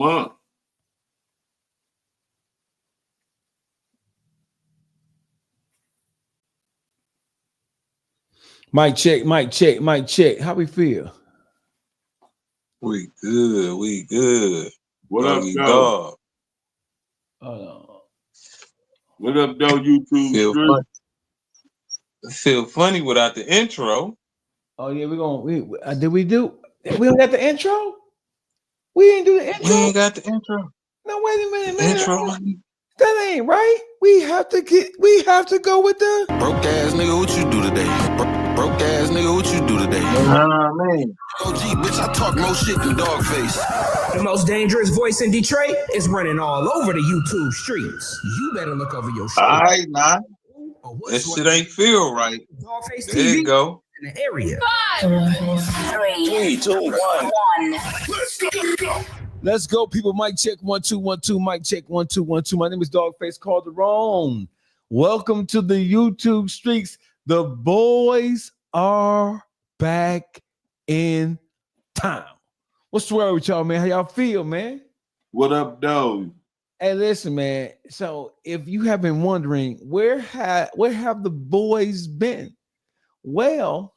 month. Mic check, mic check, mic check. How we feel? We good. We good. What Doggy up, dog? What up, though, YouTube? Feel funny without the intro. Oh yeah, did we don't got the intro? We ain't do the intro. We ain't got the intro. No, wait a minute, man. Intro. That ain't right. We have to go with the broke ass nigga. What you do today? Broke ass nigga. What you do today? Man. OG, bitch, I talk more shit than Dogface. The most dangerous voice in Detroit is running all over the YouTube streets. You better look over your shoulder. All right, nah. That shit ain't feel right. Dogface there TV you go. in the area. 5, 3, 2, 1. Let's go, people. Mic check 1 2 1 2. Mic check 1 2 1 2. My name is Dogface Calderon. Welcome to the YouTube streets. The boys are back in town. What's the word with y'all, man? How y'all feel, man? What up, though? Hey, listen, man. So if you have been wondering, where have the boys been? Well,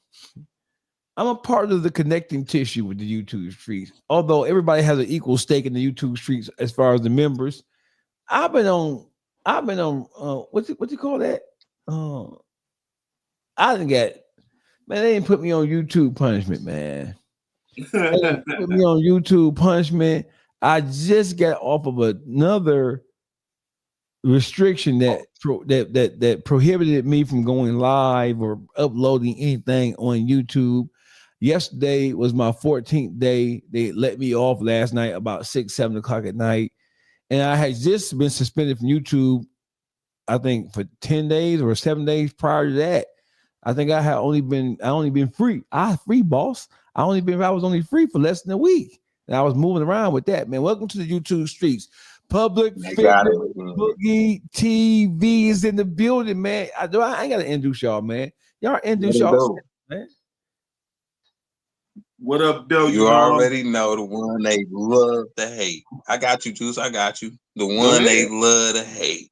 I'm a part of the connecting tissue with the YouTube streets. Although everybody has an equal stake in the YouTube streets as far as the members. I've been on what's you call that? I didn't get, man, they didn't put me on YouTube punishment, man. They didn't put me on YouTube punishment. I just got off of another restriction that prohibited me from going live or uploading anything on YouTube. Yesterday was my 14th day. They let me off last night about 6, 7 o'clock at night. And I had just been suspended from YouTube, I think, for 10 days or 7 days prior to that. I think I only been free. Free, boss. I was only free for less than a week. And I was moving around with that, man. Welcome to the YouTube streets. Public Figure Boogie TV is in the building, man. I ain't got to introduce y'all, man. Y'all introduce y'all, man. What up, though? You already know the one they love to hate. I got you, Juice. I got you. The one they love to hate.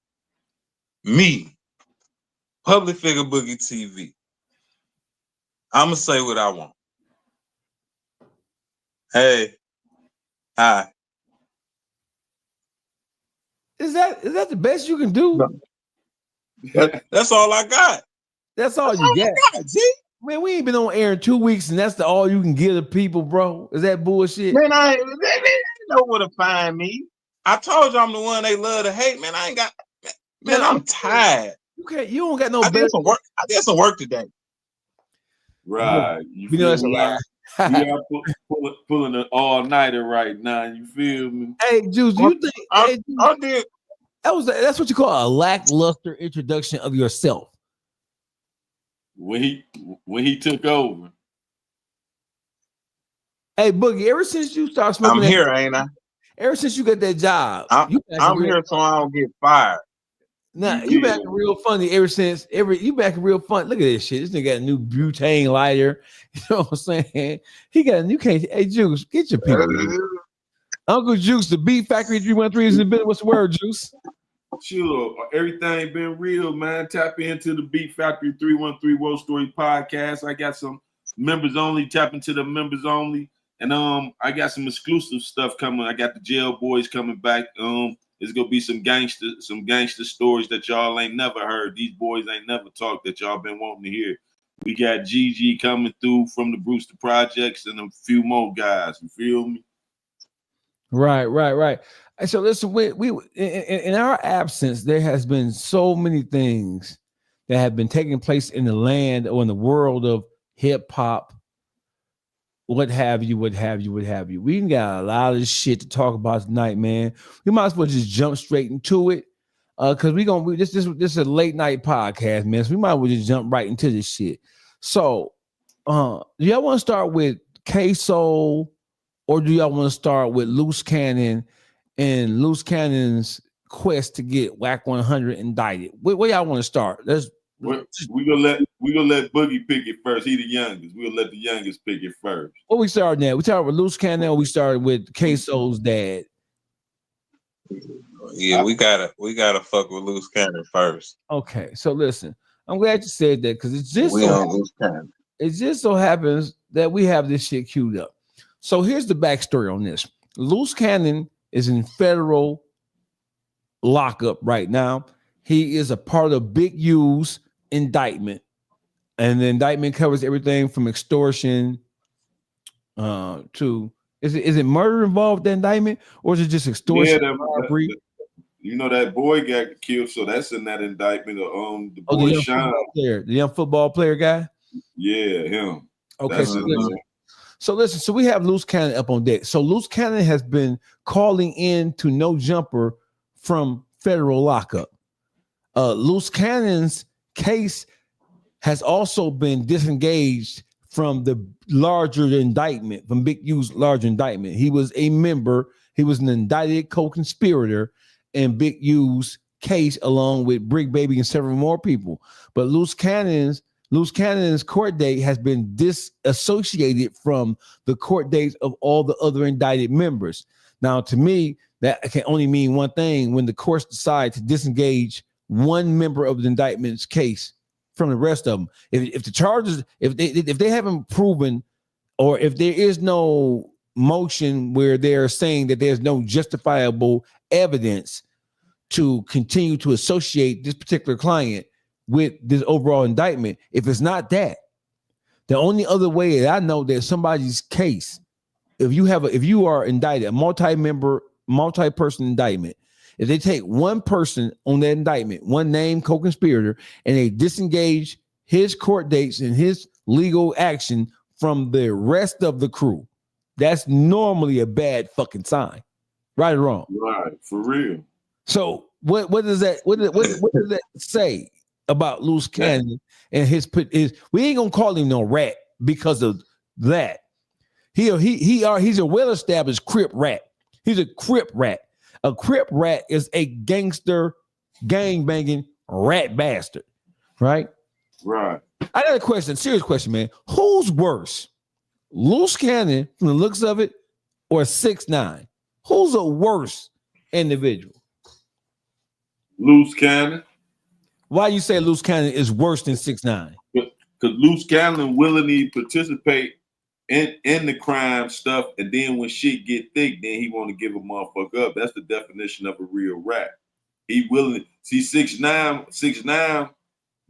Me. Public Figure Boogie TV. I'ma say what I want. Hey. Hi. Is that the best you can do? No. That's all I got. That's all you got. Man, we ain't been on air in 2 weeks, and that's all you can give the people, bro. Is that bullshit? Man, they know where to find me. I told you I'm the one they love to hate, man. I ain't got, man. I'm tired. You don't got no. I did some work today. Right. You know that's a lie. You are pulling an all-nighter right now. You feel me? Hey, Juice, do you think I did? That's what you call a lackluster introduction of yourself? When he took over. Hey, Boogie, ever since you started smoking, I'm here, ain't I? Ever since you got that job, I'm here so I don't get fired. Nah, you back real funny ever since. You back real fun. Look at this shit. This nigga got a new butane lighter. You know what I'm saying? He got a new case. Hey, Juice, get your people. Uncle Juice, the Beat Factory 313 is in business. What's the word, Juice? Sure, everything been real, man. Tap into the Beat Factory 313 World Story podcast. I got some members only. Tap into the members only, and I got some exclusive stuff coming. I got the Jail Boys coming back. It's gonna be some gangster stories that y'all ain't never heard. These boys ain't never talked that y'all been wanting to hear. We got GG coming through from the Brewster Projects and a few more guys. You feel me? Right. And so listen, we in our absence, there has been so many things that have been taking place in the land or in the world of hip hop, what have you. We got a lot of shit to talk about tonight, man. We might as well just jump straight into it. Cause this is a late night podcast, man. So we might as well just jump right into this shit. So do y'all want to start with K-Soul, or do y'all want to start with Luce Cannon and Luce Cannon's quest to get Wack100 indicted? Where y'all want to start? We gonna let Boogie pick it first. He the youngest. We'll let the youngest pick it first. What we started at? We started with Luce Cannon, or we started with K-Soul's dad? Yeah, we gotta fuck with Luce Cannon first. Okay, so listen, I'm glad you said that because We on Luce Cannon. it just so happens that we have this shit queued up. So here's the backstory on this. Luce Cannon is in federal lockup right now. He is a part of Big U's indictment, and the indictment covers everything from extortion to is it murder involved in the indictment, or is it just extortion? Yeah, you know that boy got killed, so that's in that indictment of the boy the young football player guy. Yeah, him. Okay, so listen, so we have Luce Cannon up on deck. So Luce Cannon has been calling in to No Jumper from federal lockup. Luce Cannon's case has also been disengaged from the larger indictment, from Big U's larger indictment. He was a member, he was an indicted co-conspirator in Big U's case, along with Brick Baby and several more people. But Luce Cannon's court date has been disassociated from the court dates of all the other indicted members. Now, to me, that can only mean one thing: when the courts decide to disengage one member of the indictment's case from the rest of them. If the charges, if they haven't proven, or if there is no motion where they're saying that there's no justifiable evidence to continue to associate this particular client with this overall indictment, if it's not that, the only other way that I know that somebody's case, if you are indicted, a multi-person indictment, if they take one person on that indictment, one named co-conspirator, and they disengage his court dates and his legal action from the rest of the crew, that's normally a bad fucking sign. Right or wrong? Right, for real. So what does that say about Luce Cannon and his we ain't gonna call him no rat because of that. He's a well-established Crip rat. He's a Crip rat. A Crip rat is a gangster, gang-banging rat bastard, right? Right. I got a question, serious question, man. Who's worse, Luce Cannon from the looks of it, or 6ix9ine? Who's a worse individual? Luce Cannon. Why you say Luce Cannon is worse than 6ix9ine? Because Luce Cannon willingly participate in the crime stuff, and then when shit get thick, then he want to give a motherfucker up. That's the definition of a real rat. He willing. See, 6ix9ine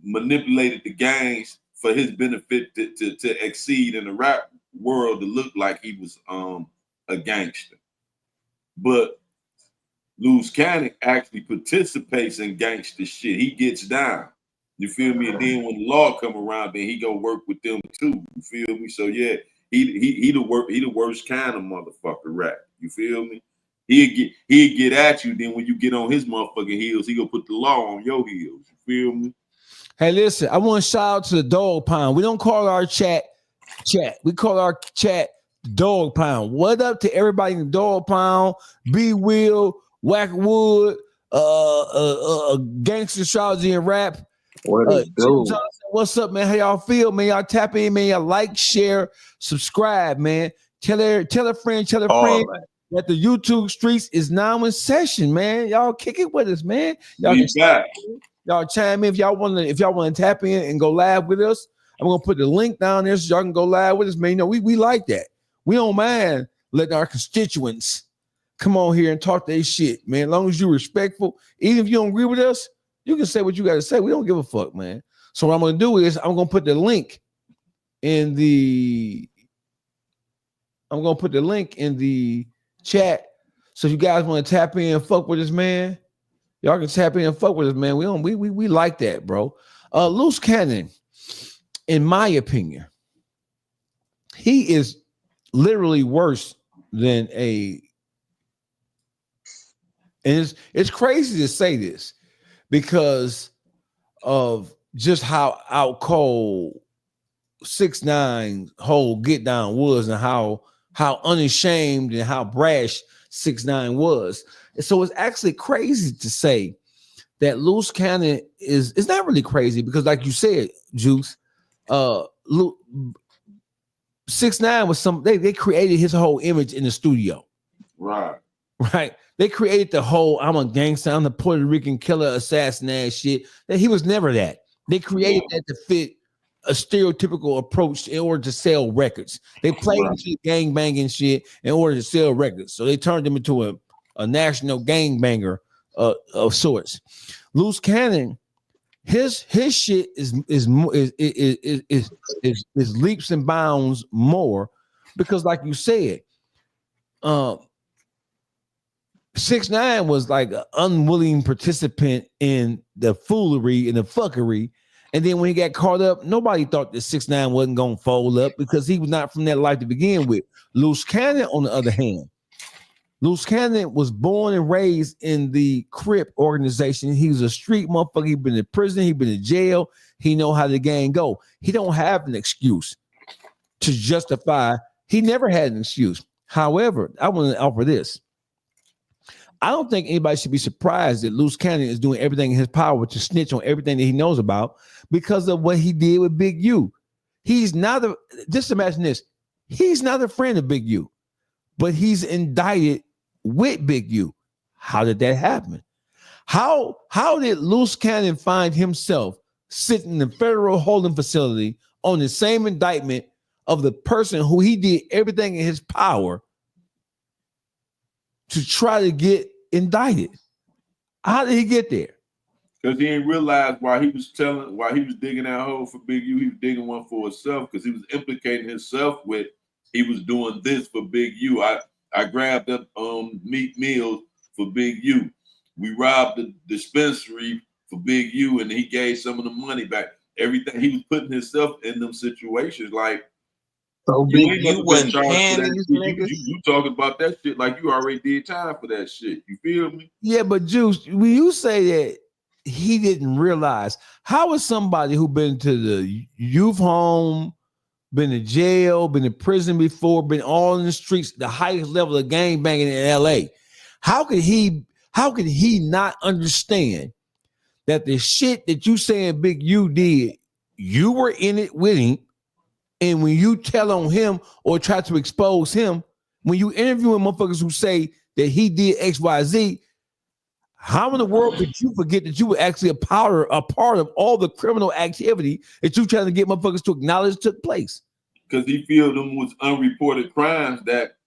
manipulated the gangs for his benefit to exceed in the rap world, to look like he was a gangster. But Luce Cannon actually participates in gangster shit. He gets down. You feel me? And then when the law come around, then he go work with them too. You feel me? So yeah, he the worst kind of motherfucker rat. You feel me? He'd get at you. Then when you get on his motherfucking heels, he gonna put the law on your heels. You feel me? Hey, listen, I want to shout out to the Dog Pound. We don't call our chat. We call our chat Dog Pound. What up to everybody in the Dog Pound? B Will, Wack100, Gangster Strategy and Rap. What's up, man? How y'all feel, man? Y'all tap in, man. Y'all like, share, subscribe, man. Tell a friend that the YouTube streets is now in session, man. Y'all kick it with us, man. Y'all chime in if y'all want to tap in and go live with us. I'm gonna put the link down there so y'all can go live with us, man. You know, we like that. We don't mind letting our constituents come on here and talk their shit, man. As long as you're respectful, even if you don't agree with us, you can say what you got to say. We don't give a fuck, man. So what I'm going to do is I'm going to put the link in the chat. So if you guys want to tap in and fuck with us, man, y'all can tap in and fuck with us, man. We like that, bro. Luce Cannon, in my opinion, he is literally worse than and it's crazy to say this, because of just how out cold 6ix9ine's whole get down was, and how unashamed and how brash 6ix9ine was. And so it's actually crazy to say that Luce Cannon is not really crazy, because like you said, Juice, 6ix9ine was they created his whole image in the studio. Right. They They created the whole I'm a gangster, I'm the Puerto Rican killer assassin ass shit. That he was never that. They created that to fit a stereotypical approach in order to sell records. They played into gang banging shit in order to sell records. So they turned him into a national gang banger of sorts. Luce Cannon, his shit is leaps and bounds more because, like you said, 6ix9ine was like an unwilling participant in the foolery and the fuckery. And then when he got caught up, nobody thought that 6ix9ine wasn't going to fold up because he was not from that life to begin with. Luce Cannon, on the other hand, Luce Cannon was born and raised in the Crip organization. He was a street motherfucker. He been in prison. He been in jail. He know how the gang go. He don't have an excuse to justify. He never had an excuse. However, I want to offer this. I don't think anybody should be surprised that Luce Cannon is doing everything in his power to snitch on everything that he knows about because of what he did with Big U. He's not just imagine this. He's not a friend of Big U, but he's indicted with Big U. How did that happen? How did Luce Cannon find himself sitting in the federal holding facility on the same indictment of the person who he did everything in his power to try to get indicted? How did he get there? Because he didn't realize while he was digging that hole for Big U, he was digging one for himself because he was implicating himself with he was doing this for Big U. I grabbed up meat meals for Big U. We robbed the dispensary for Big U, and he gave some of the money back. Everything he was putting himself in them situations, like so Big U wasn't paying these niggas. You talking about that shit like you already did time for that shit. You feel me? Yeah, but Juice, when you say that he didn't realize, how is somebody who been to the youth home, been in jail, been in prison before, been all in the streets, the highest level of gang banging in LA, how could he not understand that the shit that you saying Big U did, you were in it with him, and when you tell on him or try to expose him, when you interviewing motherfuckers who say that he did XYZ, how in the world could you forget that you were actually a part of all the criminal activity that you trying to get motherfuckers to acknowledge took place? Because he feel them was unreported crimes that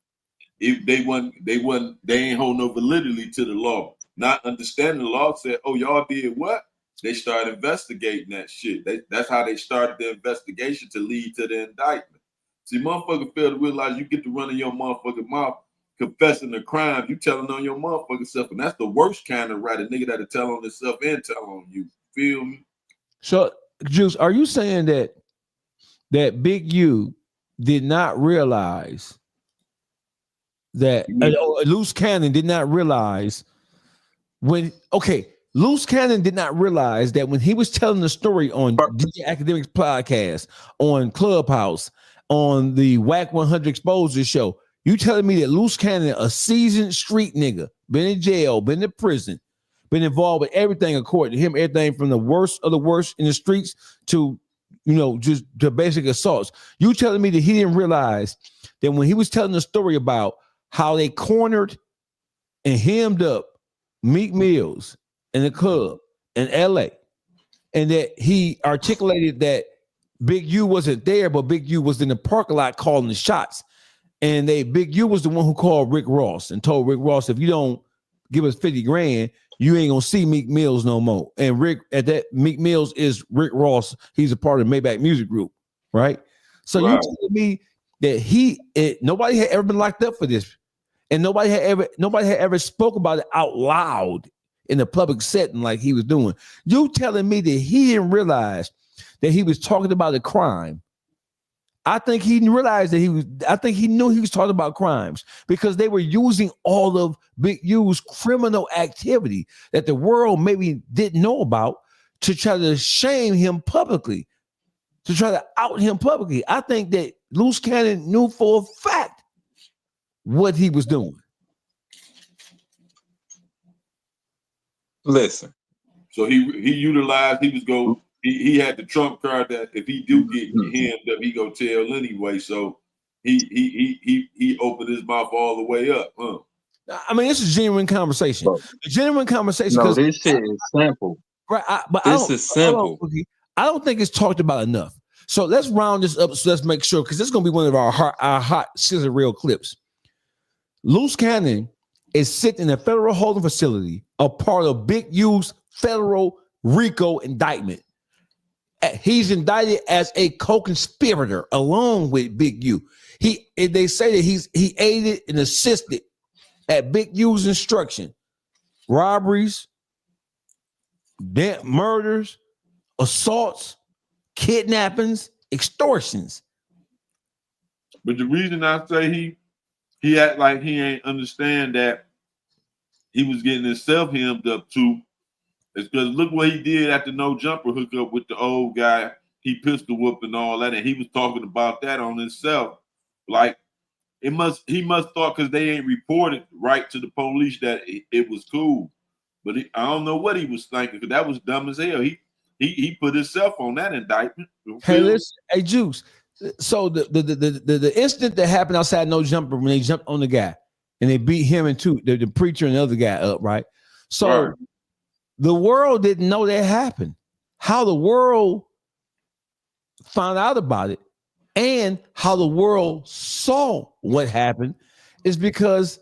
if they ain't hold no validity to the law. Not understanding the law said, oh, y'all did what? They started investigating that shit. That's how they started the investigation to lead to the indictment. See, motherfucker fail to realize you get to run in your motherfucking mouth confessing the crime, you telling on your motherfucking self, and that's the worst kind of right, a nigga that'll tell on himself and tell on you. Feel me? So, Juice, are you saying that Big U did not realize that Luce Cannon did not realize Luce Cannon did not realize that when he was telling the story on DJ Academics podcast, on Clubhouse, on the Wack100 Exposure show, you telling me that Luce Cannon, a seasoned street nigga, been in jail, been in prison, been involved with everything according to him, everything from the worst of the worst in the streets to, just to basic assaults. You telling me that he didn't realize that when he was telling the story about how they cornered and hemmed up Meek Mills in the club in LA, and that he articulated that Big U wasn't there, but Big U was in the parking lot calling the shots. And Big U was the one who called Rick Ross and told Rick Ross, if you don't give us 50 grand, you ain't gonna see Meek Mills no more. And Meek Mills is Rick Ross. He's a part of Maybach Music Group, right? So you telling me that nobody had ever been locked up for this, and nobody had ever spoke about it out loud in a public setting like he was doing. You telling me that he didn't realize that he was talking about a crime? I think he realized that I think he knew he was talking about crimes because they were using all of Big U's criminal activity that the world maybe didn't know about to try to shame him publicly, to try to out him publicly. I think that Luce Cannon knew for a fact what he was doing. Listen. So he utilized, he had the trump card that if he do get hemmed up, he go tell anyway. So he opened his mouth all the way up, huh? I mean, it's a genuine conversation. Bro. A genuine conversation. No, this shit is simple. Right, This is simple. I don't think it's talked about enough. So let's round this up. So let's make sure, because this is going to be one of our hot scissor reel clips. Luce Cannon is sitting in a federal holding facility, a part of Big U's federal RICO indictment. He's indicted as a co-conspirator along with Big U. They say that he aided and assisted at Big U's instruction, robberies, murders, assaults, kidnappings, extortions. But the reason I say he act like he ain't understand that he was getting himself hemmed up to is because look what he did after No Jumper hookup with the old guy. He pistol whooped and all that, and he was talking about that on himself. Like he must thought because they ain't reported right to the police that it was cool. But I don't know what he was thinking, because that was dumb as hell. He put himself on that indictment. Hey, listen, hey Juice. So the incident that happened outside No Jumper when they jumped on the guy and they beat him and the preacher and the other guy up, right? So right. The world didn't know that happened. How the world found out about it and how the world saw what happened is because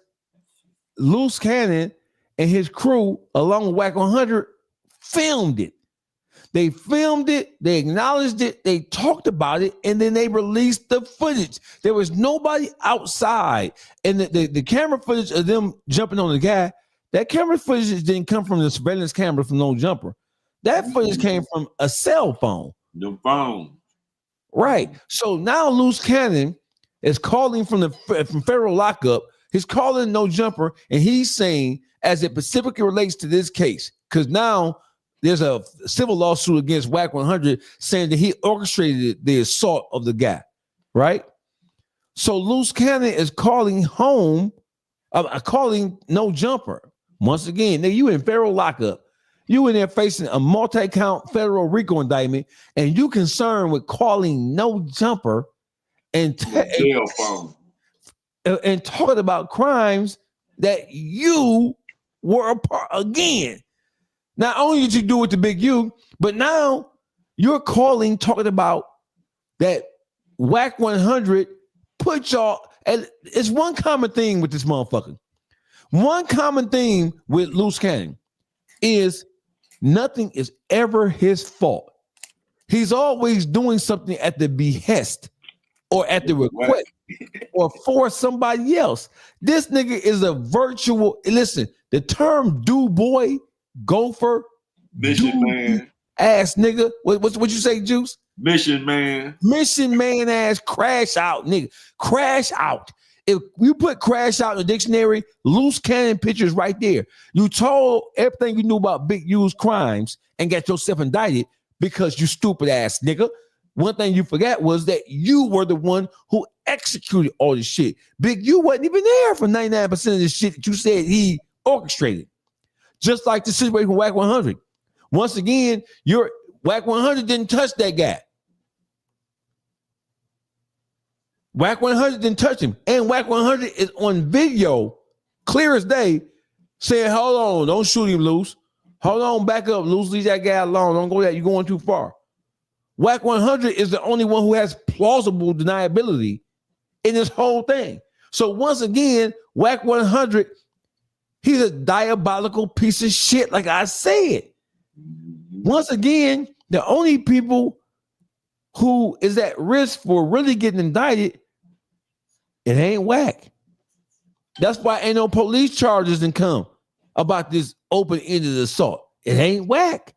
Luce Cannon and his crew, along with Wack100, filmed it. They filmed it, they acknowledged it, they talked about it, and then they released the footage. There was nobody outside. And the camera footage of them jumping on the guy, that camera footage didn't come from the surveillance camera from No Jumper. That footage came from a cell phone. The phone. Right. So now Luce Cannon is calling from federal lockup. He's calling No Jumper, and he's saying, as it specifically relates to this case, because now there's a civil lawsuit against Wack100 saying that he orchestrated the assault of the guy, right? So Luce Cannon is calling No Jumper. Once again, now you in federal lockup. You in there facing a multi-count federal RICO indictment, and you concerned with calling No Jumper and talking about crimes that you were a part again. Not only did you do it to Big U, but now you're talking about that Wack100 put y'all. And it's one common thing with this motherfucker. One common theme with Luce Cannon is nothing is ever his fault. He's always doing something at the behest or at the request or for somebody else. This nigga is a virtual. Listen, the term "do boy," gopher, mission man, ass nigga. What you say, Juice? Mission man ass, crash out, nigga, crash out. If you put crash out in the dictionary, Luce Cannon pictures right there. You told everything you knew about Big U's crimes and got yourself indicted because you stupid ass nigga. One thing you forgot was that you were the one who executed all this shit. Big U wasn't even there for 99% of the shit that you said he orchestrated. Just like the situation with Wack100. Once again, your Wack100 didn't touch that guy. Wack100 didn't touch him. And Wack100 is on video, clear as day, saying, hold on, don't shoot him, Luce. Hold on, back up, Luce. Leave that guy alone. Don't go there. You're going too far. Wack100 is the only one who has plausible deniability in this whole thing. So once again, Wack100, he's a diabolical piece of shit, like I said. Once again, the only people who is at risk for really getting indicted, it ain't Wack. That's why ain't no police charges didn't come about this open-ended assault. It ain't Wack.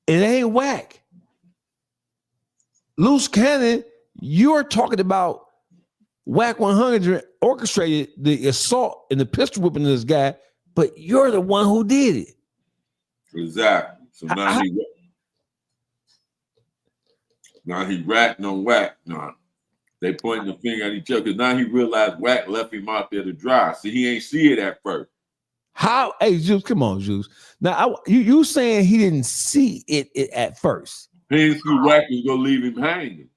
It ain't Wack. Luce Cannon, you're talking about Wack100 orchestrated the assault and the pistol whipping of this guy, but you're the one who did it. Exactly. So now he ratting on Wack. No, they pointing the finger at each other because now he realized Wack left him out there to dry. See, he ain't see it at first. How? Hey, Juice, come on, Juice. Now, you saying he didn't see it at first? He didn't see Wack was gonna leave him hanging.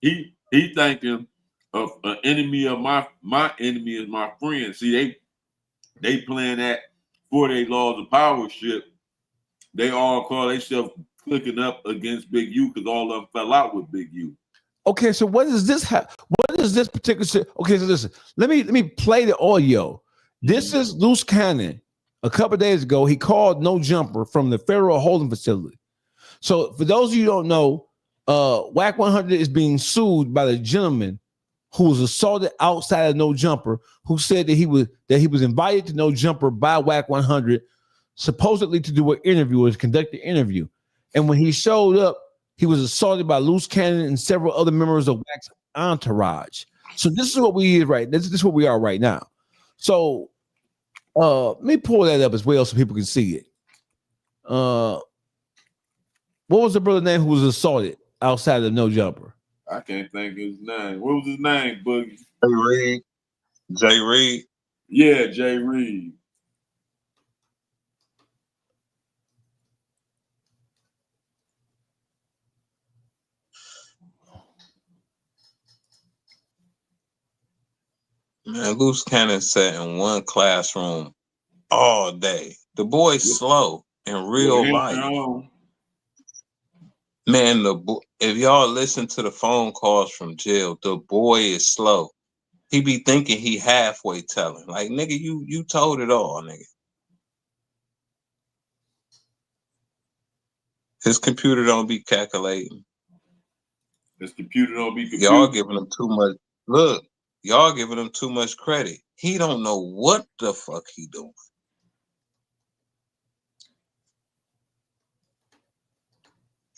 He thinking an enemy of my enemy is my friend. See, they playing that for their laws of power shit. They all call themselves clicking up against Big U because all of them fell out with Big U. Okay, so what does this have? What is this particular shit? Okay, so listen, let me play the audio. This is Luce Cannon. A couple of days ago, he called No Jumper from the federal holding facility. So for those of you who don't know, Wack100 is being sued by the gentleman who was assaulted outside of No Jumper, who said that he was invited to No Jumper by Wack100, supposedly to do an interview or to conduct an interview. And when he showed up, he was assaulted by Luce Cannon and several other members of Wack's entourage. So this is what we is right. This is what we are right now. So let me pull that up as well so people can see it. What was the brother's name who was assaulted outside of No Jumper? I can't think of his name. What was his name, Boogie? Jay Reed. Yeah, Jay Reed. Man, Luce Cannon sat in one classroom all day. The boy's slow in real life. Man, if y'all listen to the phone calls from jail, the boy is slow. He be thinking he halfway telling. Like, nigga, you told it all, nigga. His computer don't be calculating. His computer don't be computing. Y'all giving him too much. Look, y'all giving him too much credit. He don't know what the fuck he doing.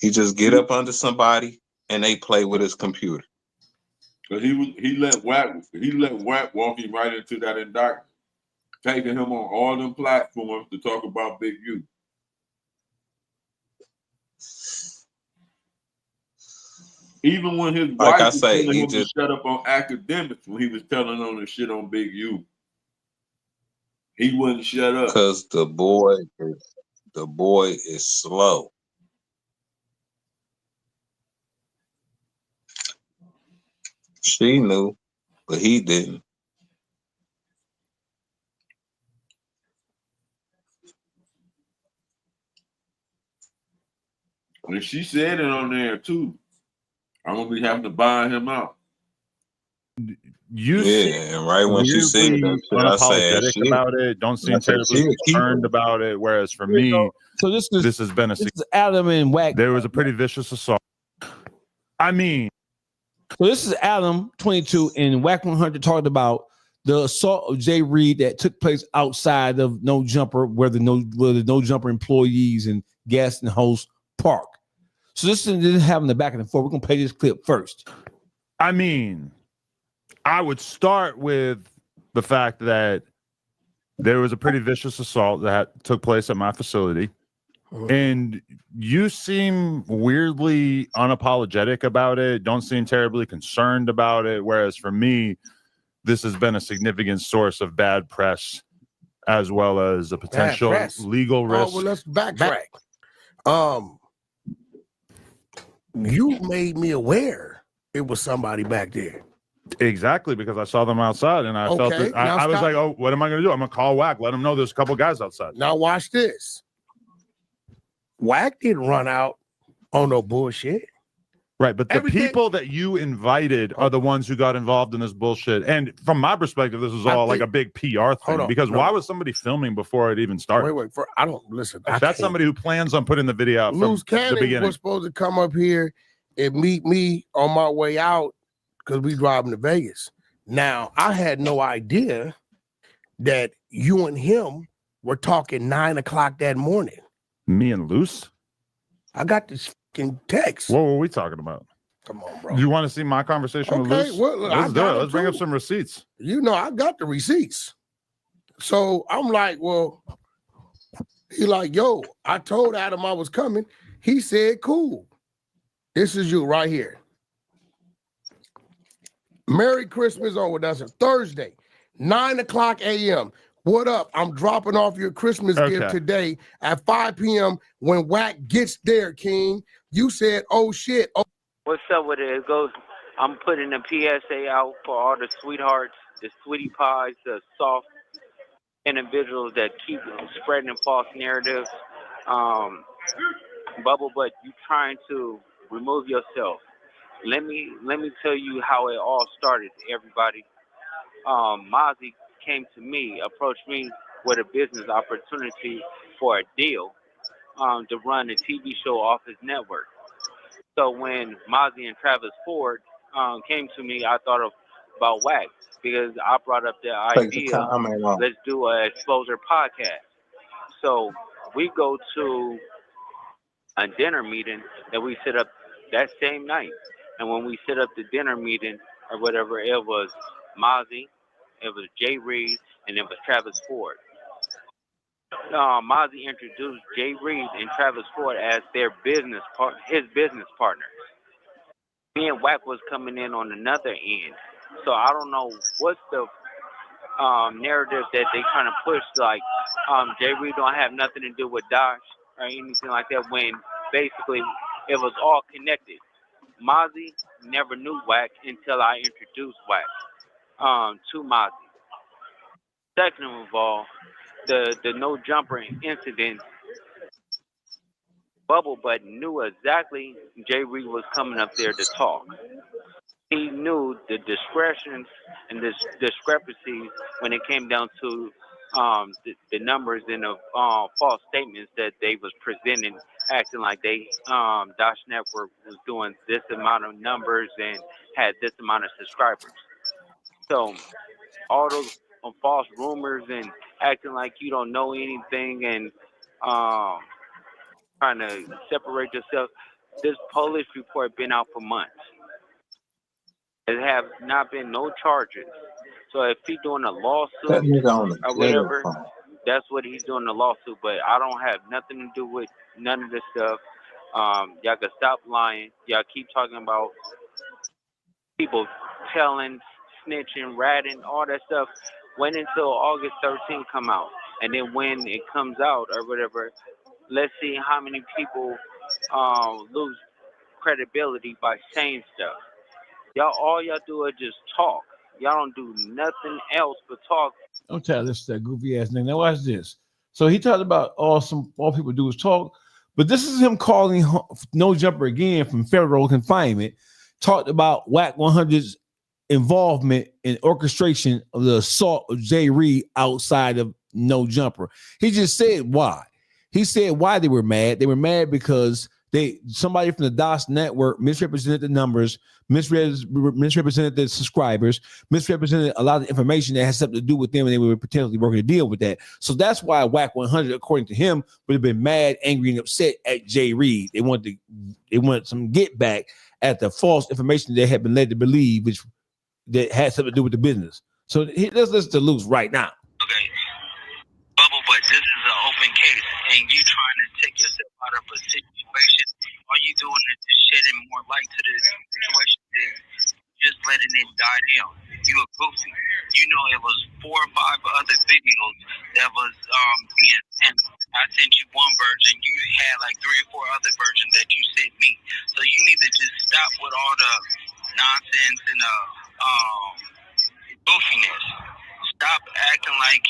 He just get up under somebody and they play with his computer. Cause he let Wack walk him right into that indictment, taking him on all them platforms to talk about Big U. Even when his wife was telling him to shut up on academics, when he was telling on the shit on Big U, he wouldn't shut up. Cause the boy is slow. She knew, but he didn't. And she said it on there too. I'm gonna be having to buy him out. And right when she said that, unapologetic about it, don't seem terribly concerned about it. Whereas for me, so this has been this is Adam and Wack. There was a pretty vicious assault. I mean, so this is Adam 22 and Wack100 talked about the assault of Jay Reed that took place outside of No Jumper, where the No Jumper employees and guests and hosts park. So this is having the back and forth. We're gonna play this clip first. I mean, I would start with the fact that there was a pretty vicious assault that took place at my facility. And you seem weirdly unapologetic about it, don't seem terribly concerned about it. Whereas for me, this has been a significant source of bad press as well as a potential legal risk. Oh, well, let's backtrack. You made me aware it was somebody back there. Exactly, because I saw them outside and I felt that I was like, oh, what am I going to do? I'm going to call Wack, let them know there's a couple guys outside. Now watch this. Wack didn't run out on no bullshit. Right, but the people that you invited are the ones who got involved in this bullshit. And from my perspective, this is all like a big PR thing. Because why was somebody filming before it even started? Wait, I don't listen. That's somebody who plans on putting the video out from the beginning. Was supposed to come up here and meet me on my way out because we driving to Vegas. Now, I had no idea that you and him were talking 9 o'clock that morning. Me and Luce? I got this fucking text. What were we talking about? Come on, bro. You want to see my conversation with Luce? Well, let's do it. Let's bring up some receipts. You know, I got the receipts. So I'm like, well, he like, yo, I told Adam I was coming. He said, cool. This is you right here. Merry Christmas on us. Thursday, 9 o'clock a.m. What up? I'm dropping off your Christmas gift today at 5 p.m. when Wack gets there, King. You said, oh, shit. Oh. What's up with it? It goes I'm putting a PSA out for all the sweethearts, the sweetie pies, the soft individuals that keep spreading false narratives. Bubble, but you trying to remove yourself. Let me tell you how it all started, everybody. Mozzie came to me, approached me with a business opportunity for a deal to run a TV show off his network. So when Mozzie and Travis Ford came to me, I thought about Wack because I brought up the Take the idea, time out. let's do a exposure podcast. So we go to a dinner meeting that we set up that same night. And when we set up the dinner meeting or whatever, it was Mozzie, it was Jay Reed, and it was Travis Ford. Mozzie introduced Jay Reed and Travis Ford as his business partners. Me and Wack was coming in on another end. So I don't know what's the narrative that they trying to push, like Jay Reed don't have nothing to do with Dosh or anything like that, when basically it was all connected. Mozzie never knew Wack until I introduced Wack to Mozzie. Second of all, the no jumper incident, Bubble Butt knew exactly Jay Reed was coming up there to talk. He knew the discretions and the discrepancies when it came down to the numbers and the false statements that they was presenting, acting like they Dosh Network was doing this amount of numbers and had this amount of subscribers. So all those false rumors and acting like you don't know anything and trying to separate yourself. This police report been out for months. There have not been no charges. So if he's doing a lawsuit That nigga on the or jail whatever, phone. that's what he's doing, a lawsuit. But I don't have nothing to do with none of this stuff. Y'all can stop lying. Y'all keep talking about people telling, snitching, ratting, all that stuff. Wait until August 13th come out. And then when it comes out or whatever, let's see how many people lose credibility by saying stuff. All y'all do is just talk. Y'all don't do nothing else but talk. Don't tell this that goofy ass nigga. Now watch this. So he talked about all people do is talk, but this is him calling No Jumper again from federal confinement. Talked about Wack100's involvement in orchestration of the assault of Jay Reed outside of No Jumper. He just said why. He said why they were mad. They were mad because somebody from the DOS network misrepresented the numbers, misrepresented the subscribers, misrepresented a lot of information that has something to do with them, and they were potentially working to deal with that. So that's why Wack100, according to him, would have been mad, angry, and upset at Jay Reed. They wanted some get back at the false information they had been led to believe, which that had something to do with the business. So let's listen to Luce right now. Okay, Bubble, but this is an open case, and you trying to take yourself out of a situation. All you doing is just shedding more light to the situation than just letting it die down. You a goofy. You know it was 4 or 5 other videos that was being sent. I sent you one version. You had like 3 or 4 other versions that you sent me. So you need to just stop with all the nonsense and goofiness. Stop acting like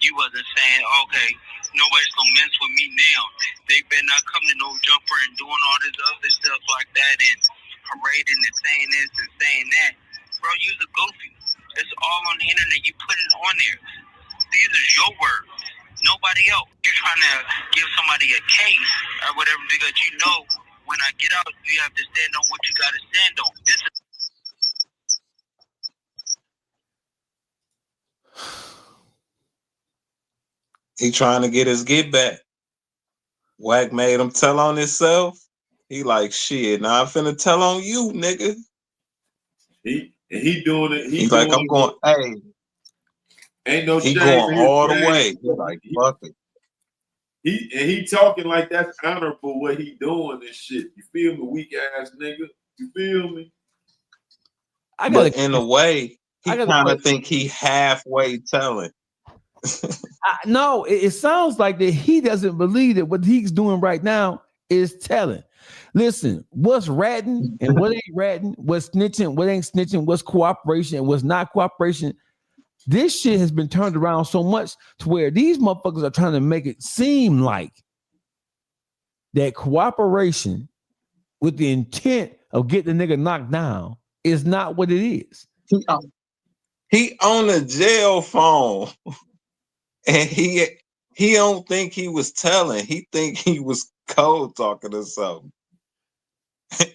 you wasn't saying, okay, nobody's gonna mess with me now. They better not come to No Jumper and doing all this other stuff like that and parading and saying this and saying that. Bro, you's a goofy. It's all on the internet. You put it on there. These are your words. Nobody else. You're trying to give somebody a case or whatever because you know when I get out, you have to stand on what you got to stand on. This is He trying to get his get back. Wack made him tell on himself. He like, shit, now I'm finna tell on you, nigga. He doing it. He's like, I'm going, hey. Ain't no he shame going in his all the game. way. He like, fuck it. He talking like that's honorable what he doing and shit. You feel me, weak ass nigga? You feel me? But in a way, he kind of think he halfway telling. No, it sounds like that he doesn't believe that what he's doing right now is telling. Listen, what's ratting and what ain't ratting, what's snitching, what ain't snitching, what's cooperation and what's not cooperation. This shit has been turned around so much to where these motherfuckers are trying to make it seem like that cooperation with the intent of getting the nigga knocked down is not what it is. He on a jail phone, and he don't think he was telling. He think he was cold talking or something.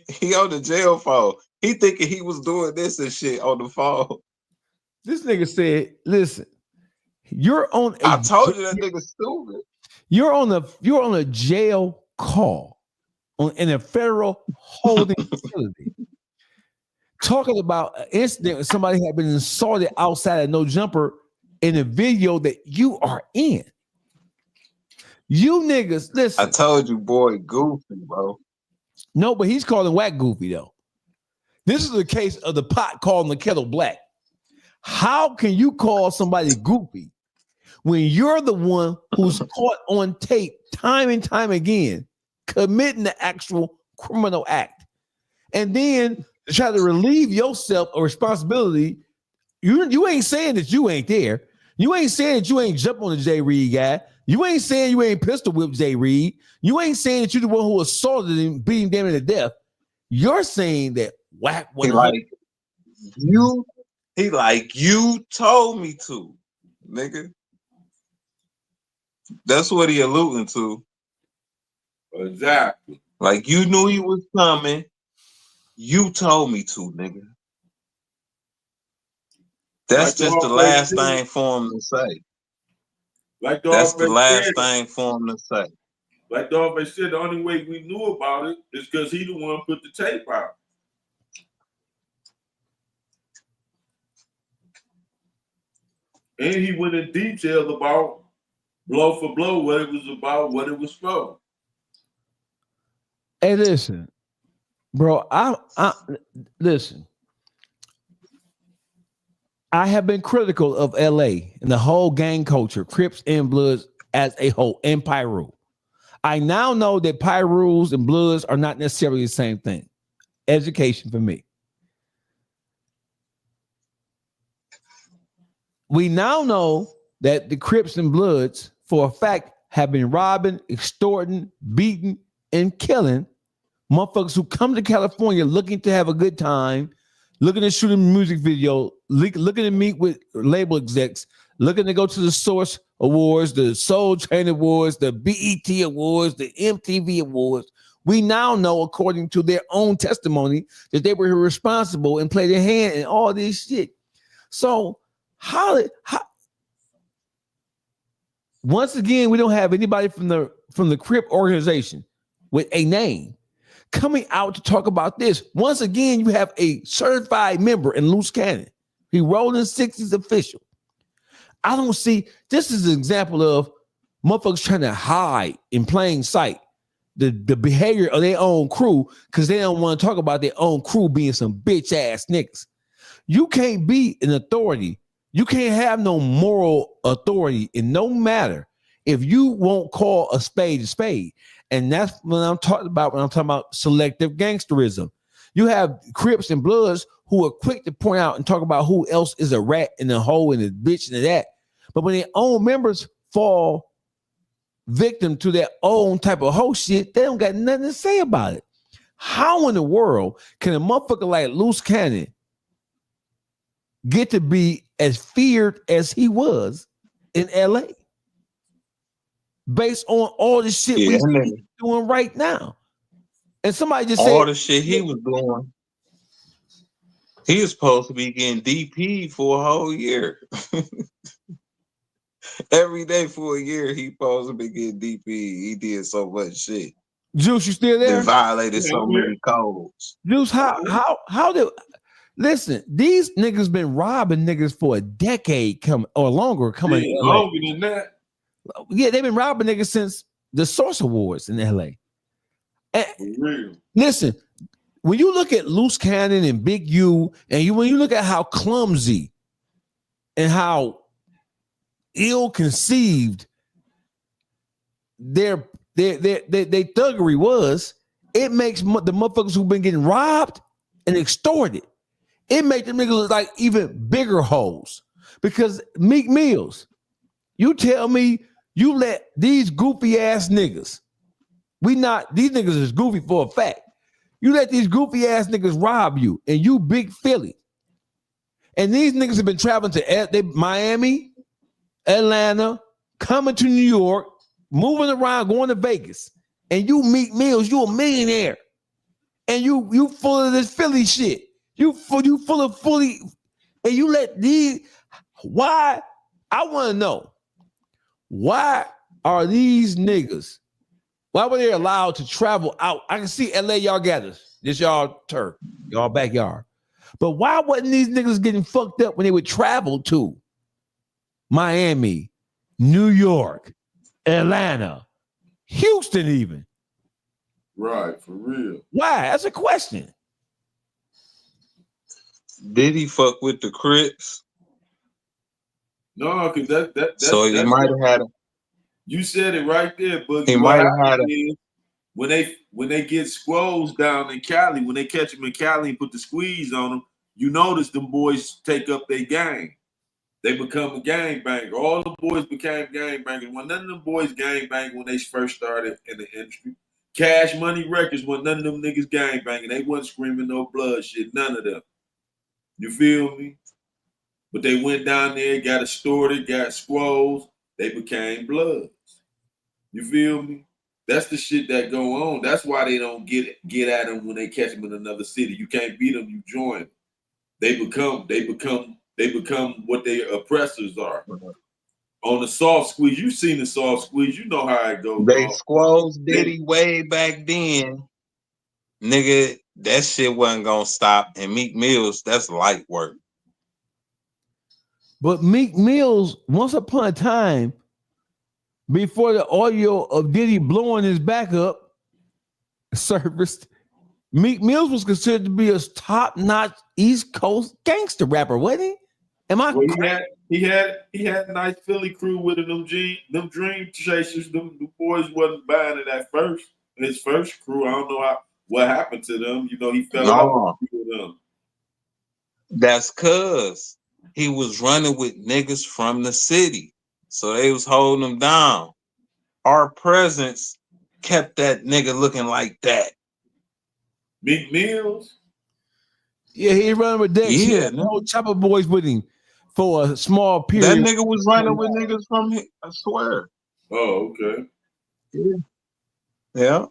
He on the jail phone. He thinking he was doing this and shit on the phone. This nigga said, "Listen, you're on. I told you that nigga stupid. You're on a jail call in a federal holding facility, talking about an incident where somebody had been assaulted outside of No Jumper in a video that you are in. You niggas, listen. I told you, boy, goofy, bro. No, but he's calling Wack goofy though. This is the case of the pot calling the kettle black. How can you call somebody goofy when you're the one who's caught on tape time and time again committing the actual criminal act? And then to try to relieve yourself of responsibility, you ain't saying that you ain't there. You ain't saying that you ain't jump on the J. Reed guy. You ain't saying you ain't pistol whipped J. Reed. You ain't saying that you're the one who assaulted him, beating them to death. You're saying that Wack100. He like you told me to, nigga. That's what he alluding to. Exactly. Like you knew he was coming. You told me to, nigga. That's Like just the last thing for him to say. Like that's the last thing for him to say. Like Dog said, the only way we knew about it is because he the one put the tape out. And he went in detail about blow for blow, what it was about, what it was for. Hey, listen, bro. I listen. I have been critical of LA and the whole gang culture, Crips and Bloods as a whole, and Pyru. I now know that Pyrus and Bloods are not necessarily the same thing. Education for me. We now know that the Crips and Bloods, for a fact, have been robbing, extorting, beating, and killing motherfuckers who come to California looking to have a good time, looking to shoot a music video, looking to meet with label execs, looking to go to the Source Awards, the Soul Train Awards, the BET Awards, the MTV Awards. We now know, according to their own testimony, that they were responsible and played a hand in all this shit. So how once again, we don't have anybody from the Crip organization with a name coming out to talk about this. Once again, you have a certified member in Luce Cannon. He rolling 60s official. I don't see, this is an example of motherfuckers trying to hide in plain sight the behavior of their own crew because they don't want to talk about their own crew being some bitch ass niggas. You can't be an authority. You can't have no moral authority in no matter if you won't call a spade a spade. And that's what I'm talking about when I'm talking about selective gangsterism. You have Crips and Bloods who are quick to point out and talk about who else is a rat and a hoe and a bitch and that. But when their own members fall victim to their own type of hoe shit, they don't got nothing to say about it. How in the world can a motherfucker like Luce Cannon get to be as feared as he was in LA based on all the shit we're doing right now? And somebody just said all the shit he was doing. He was supposed to be getting DP for a whole year. Every day for a year, he supposed to be getting DP. He did so much shit. Juice, you still there? They violated so many codes. Juice, how did listen? These niggas been robbing niggas for a decade or longer coming. Yeah, longer than that. Yeah, they've been robbing niggas since the Source Awards in LA. And listen, when you look at Luce Cannon and Big U, and when you look at how clumsy and how ill-conceived their thuggery was, it makes the motherfuckers who've been getting robbed and extorted, it makes them niggas look like even bigger hoes. Because Meek Mills, you tell me you let these goofy ass niggas, these niggas is goofy for a fact. You let these goofy ass niggas rob you, and you big Philly. And these niggas have been traveling to Miami, Atlanta, coming to New York, moving around, going to Vegas. And you Meek Mills, you a millionaire. And you full of this Philly shit. You full of fully, and you let these, why? I want to know, why are these niggas, why were they allowed to travel out? I can see LA, y'all gathers. This y'all turf, y'all backyard. But why wasn't these niggas getting fucked up when they would travel to Miami, New York, Atlanta, Houston even? Right, for real. Why? That's a question. Did he fuck with the Crips? No, because that So he might have had a. You said it right there, Boogie. He What might have had happens is, when they get squoze down in Cali, when they catch them in Cali and put the squeeze on them, you notice them boys take up their gang. They become a gangbanger. All the boys became gangbangers. When none of them boys gangbanged when they first started in the industry. Cash Money Records, when none of them niggas gangbanging. They wasn't screaming no blood shit. None of them. You feel me? But they went down there, got extorted, got squoze. They became Bloods. You feel me? That's the shit that go on. That's why they don't get at them when they catch them in another city. You can't beat them, you join them. They become what their oppressors are. On the soft squeeze, you seen the soft squeeze, you know how it goes. They squoze Diddy way back then. Nigga, that shit wasn't gonna stop. And Meek Mills, that's light work. But Meek Mills, once upon a time, before the audio of Diddy blowing his back up surfaced, Meek Mills was considered to be a top-notch East Coast gangster rapper, wasn't he? Am I correct? He had a nice Philly crew with him. Them dream chasers, them the boys wasn't buying it at first. His first crew, I don't know what happened to them. You know, he fell off with them. That's cause he was running with niggas from the city. So they was holding him down. Our presence kept that nigga looking like that. Meek Mills? Yeah, he running with Dex. Yeah, he had no Chopper Boys with him for a small period. That nigga was running with niggas from here, I swear. Oh, okay. Yeah.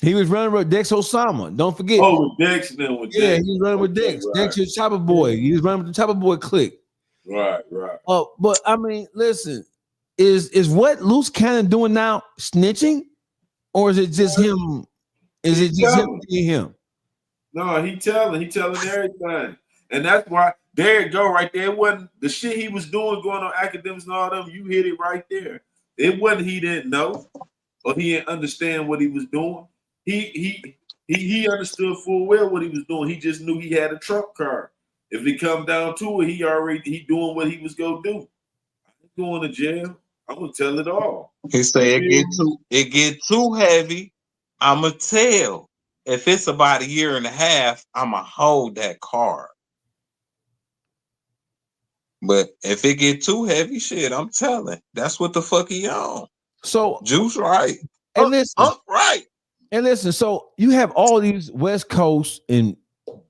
He was running with Dex Osama. Don't forget. Oh, with Dex now. Yeah, he was running with Dex. Right. Dex is Chopper Boy. He was running with the Chopper Boy clique. Right. But I mean, listen, is what Luce Cannon doing now snitching, or is it just him? Is it just him? No, he telling everything, and that's why. There you go, right there. It wasn't the shit he was doing, going on academics and all them. You hit it right there. It wasn't he didn't know or he didn't understand what he was doing. He understood full well what he was doing. He just knew he had a trump card. If it come down to it, he doing what he was gonna do. I ain't going to jail. I'm gonna tell it all. He say it get too heavy. I'ma tell. If it's about a year and a half, I'ma hold that card. But if it get too heavy, shit, I'm telling. That's what the fuck he on. So Juice right. And listen, right. And listen, so you have all these West Coast and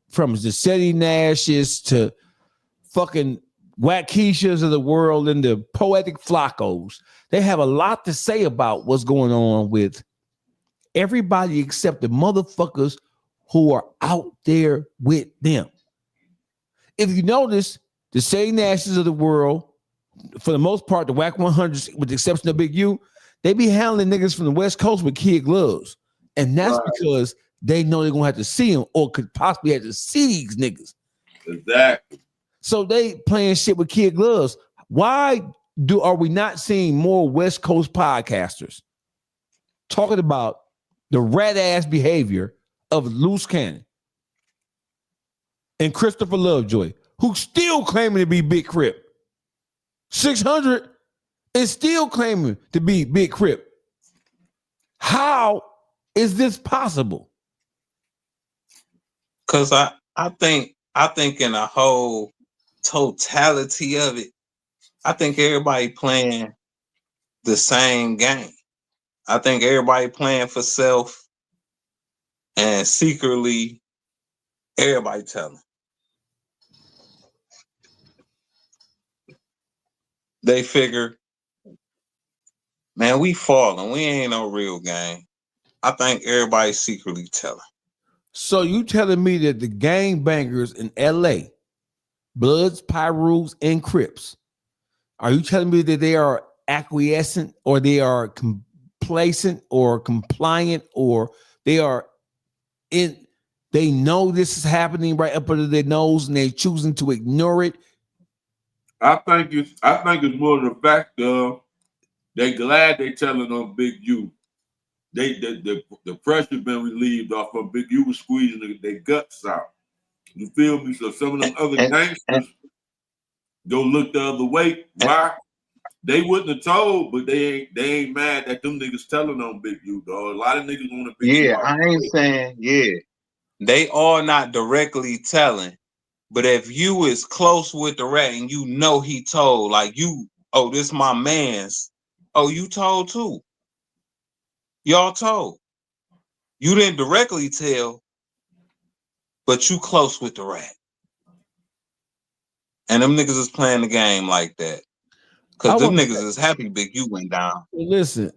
from the City Nashes to fucking Wack100s of the world and the Poetic Flacos. They have a lot to say about what's going on with everybody except the motherfuckers who are out there with them. If you notice, the City Nashes of the world, for the most part, the Wack100s, with the exception of Big U, they be handling niggas from the West Coast with kid gloves. And that's because they know they're gonna have to see them or could possibly have to see these niggas. Exactly. So they playing shit with kid gloves. Why are we not seeing more West Coast podcasters talking about the rat ass behavior of Luce Cannon and Christopher Lovejoy, who's still claiming to be Big Crip? 600 is still claiming to be Big Crip. How Is this possible? Cause I think in a whole totality of it, I think everybody playing the same game. I think everybody playing for self, and secretly everybody telling. They figure, man, we falling. We ain't no real game. I think everybody secretly telling. So you telling me that the gang bangers in LA, Bloods, Pyrus, and Crips, are you telling me that they are acquiescent or they are complacent or compliant or they are in, they know this is happening right up under their nose and they're choosing to ignore it? I think it's more the fact of they glad they telling on Big U. The pressure been relieved off of Big U was squeezing their guts out. You feel me? So some of them other gangsters go look the other way. Why? They wouldn't have told, but they ain't mad that them niggas telling on Big U, dog. A lot of niggas want to Big U. Yeah, I ain't saying, yeah. They are not directly telling, but if you is close with the rat and you know he told, like you, oh, this my man's, oh, you told too. Y'all told. You didn't directly tell, but you close with the rat. And them niggas is playing the game like that. Because them niggas is happy Big U went down. Listen,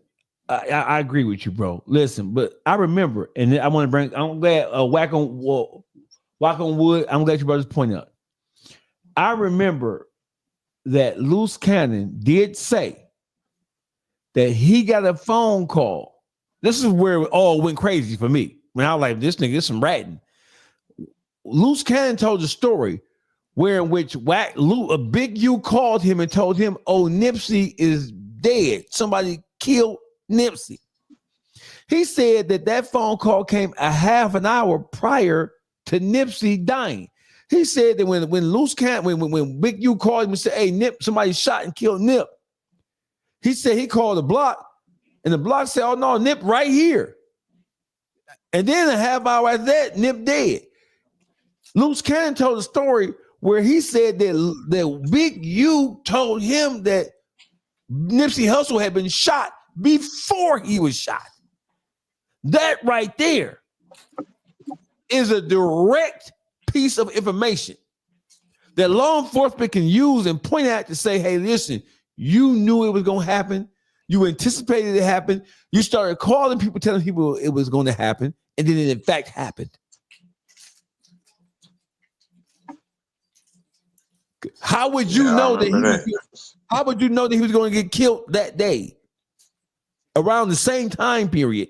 I agree with you, bro. Listen, but I remember, and I want to bring, I'm glad Wack100, I'm glad you brought this point up. I remember that Luce Cannon did say that he got a phone call. This is where it all went crazy for me. When I was like, this nigga, this some ratting. Luce Cannon told the story where in which a Big U called him and told him, oh, Nipsey is dead. Somebody killed Nipsey. He said that phone call came a half an hour prior to Nipsey dying. He said that when Luce Cannon, when Big U called him and said, hey, Nip, somebody shot and killed Nip. He said he called the block, and the block said, oh, no, Nip right here. And then a half hour after that, Nip dead. Luce Cannon told a story where he said that Big U told him that Nipsey Hussle had been shot before he was shot. That right there is a direct piece of information that law enforcement can use and point at to say, hey, listen, you knew it was going to happen. You anticipated it happened. You started calling people, telling people it was going to happen. And then it in fact happened. How would you know how would you know that he was going to get killed that day around the same time period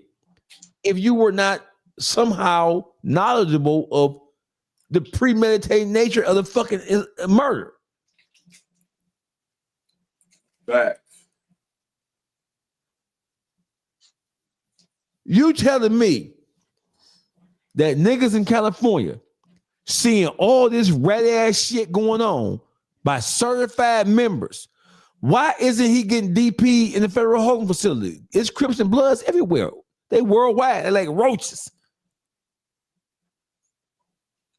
if you were not somehow knowledgeable of the premeditated nature of the fucking murder? Facts. You telling me that niggas in California seeing all this red ass shit going on by certified members, why isn't he getting DP in the federal holding facility? It's Crips and Bloods everywhere. They worldwide. They're like roaches.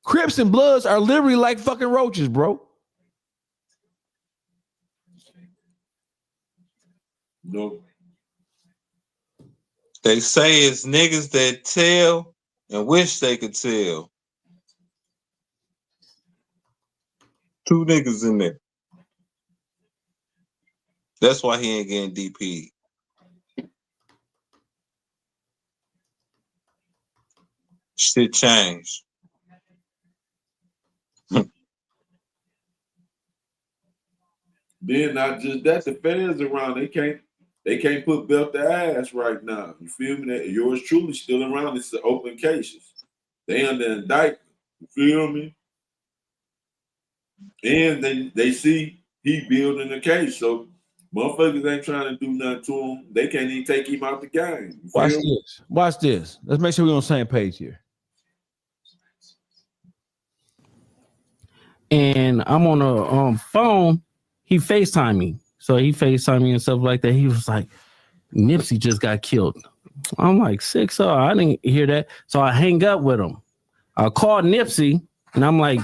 Crips and Bloods are literally like fucking roaches, bro. No. They say it's niggas that tell and wish they could tell. Two niggas in there. That's why he ain't getting DP. Shit changed. Then not just that, the fans around, they can't put belt to ass right now. You feel me? That yours truly still around. It's the open cases. They under indictment. You feel me? And they see he building the case. So motherfuckers ain't trying to do nothing to him. They can't even take him out the game. Watch this. Let's make sure we're on the same page here. And I'm on a phone. He FaceTimed me. So he FaceTimed me and stuff like that. He was like, Nipsey just got killed. I'm like 6-0. I didn't hear that. So I hang up with him. I called Nipsey and I'm like,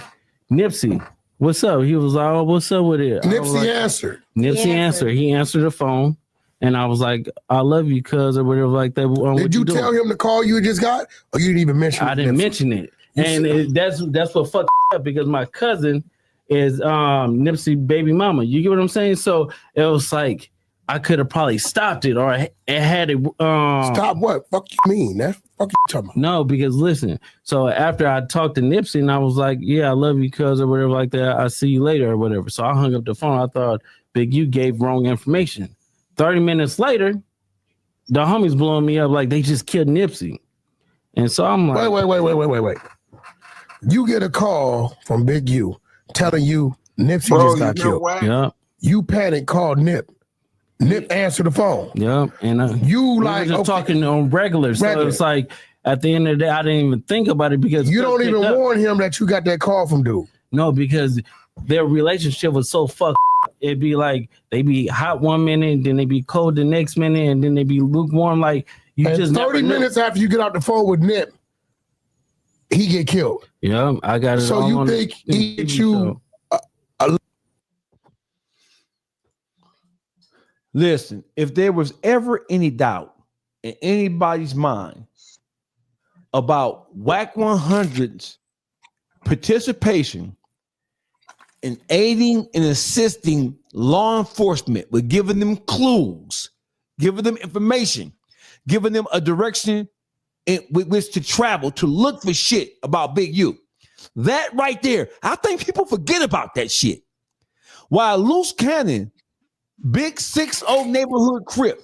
Nipsey, what's up? He was like, oh, what's up with it? Nipsey answered. Nipsey answered. He answered the phone. And I was like, I love you, cuz, or whatever like that. Did you tell him the call you just got? Or you didn't even mention it? I didn't mention it. And that's what fucked up because my cousin is Nipsey baby mama. You get what I'm saying? So it was like I could have probably stopped it or it had it. Stop what? Fuck you mean? That's fuck you talking about. No, because listen. So after I talked to Nipsey and I was like, yeah, I love you, cuz, or whatever like that. I'll see you later or whatever. So I hung up the phone. I thought Big U gave wrong information. 30 minutes later, the homies blowing me up like they just killed Nipsey. And so I'm like, wait. You get a call from Big U telling you Nipsey just got killed. Yeah. You panic, call Nip. Nip answer the phone. Yeah. And you like just talking on regular. So it's like at the end of the day, I didn't even think about it because you don't even warn him that you got that call from dude. No, because their relationship was so fucked. It'd be like they be hot one minute, then they be cold the next minute, and then they be lukewarm. Like you and just 30 minutes after you get out the phone with Nip, he get killed. Yeah, I got it. So you think he hit you? Listen, if there was ever any doubt in anybody's mind about Wack100's participation in aiding and assisting law enforcement with giving them clues, giving them information, giving them a direction with which to travel to look for shit about Big U. That right there, I think people forget about that shit. While Luce Cannon, Big 6-0 neighborhood Crip,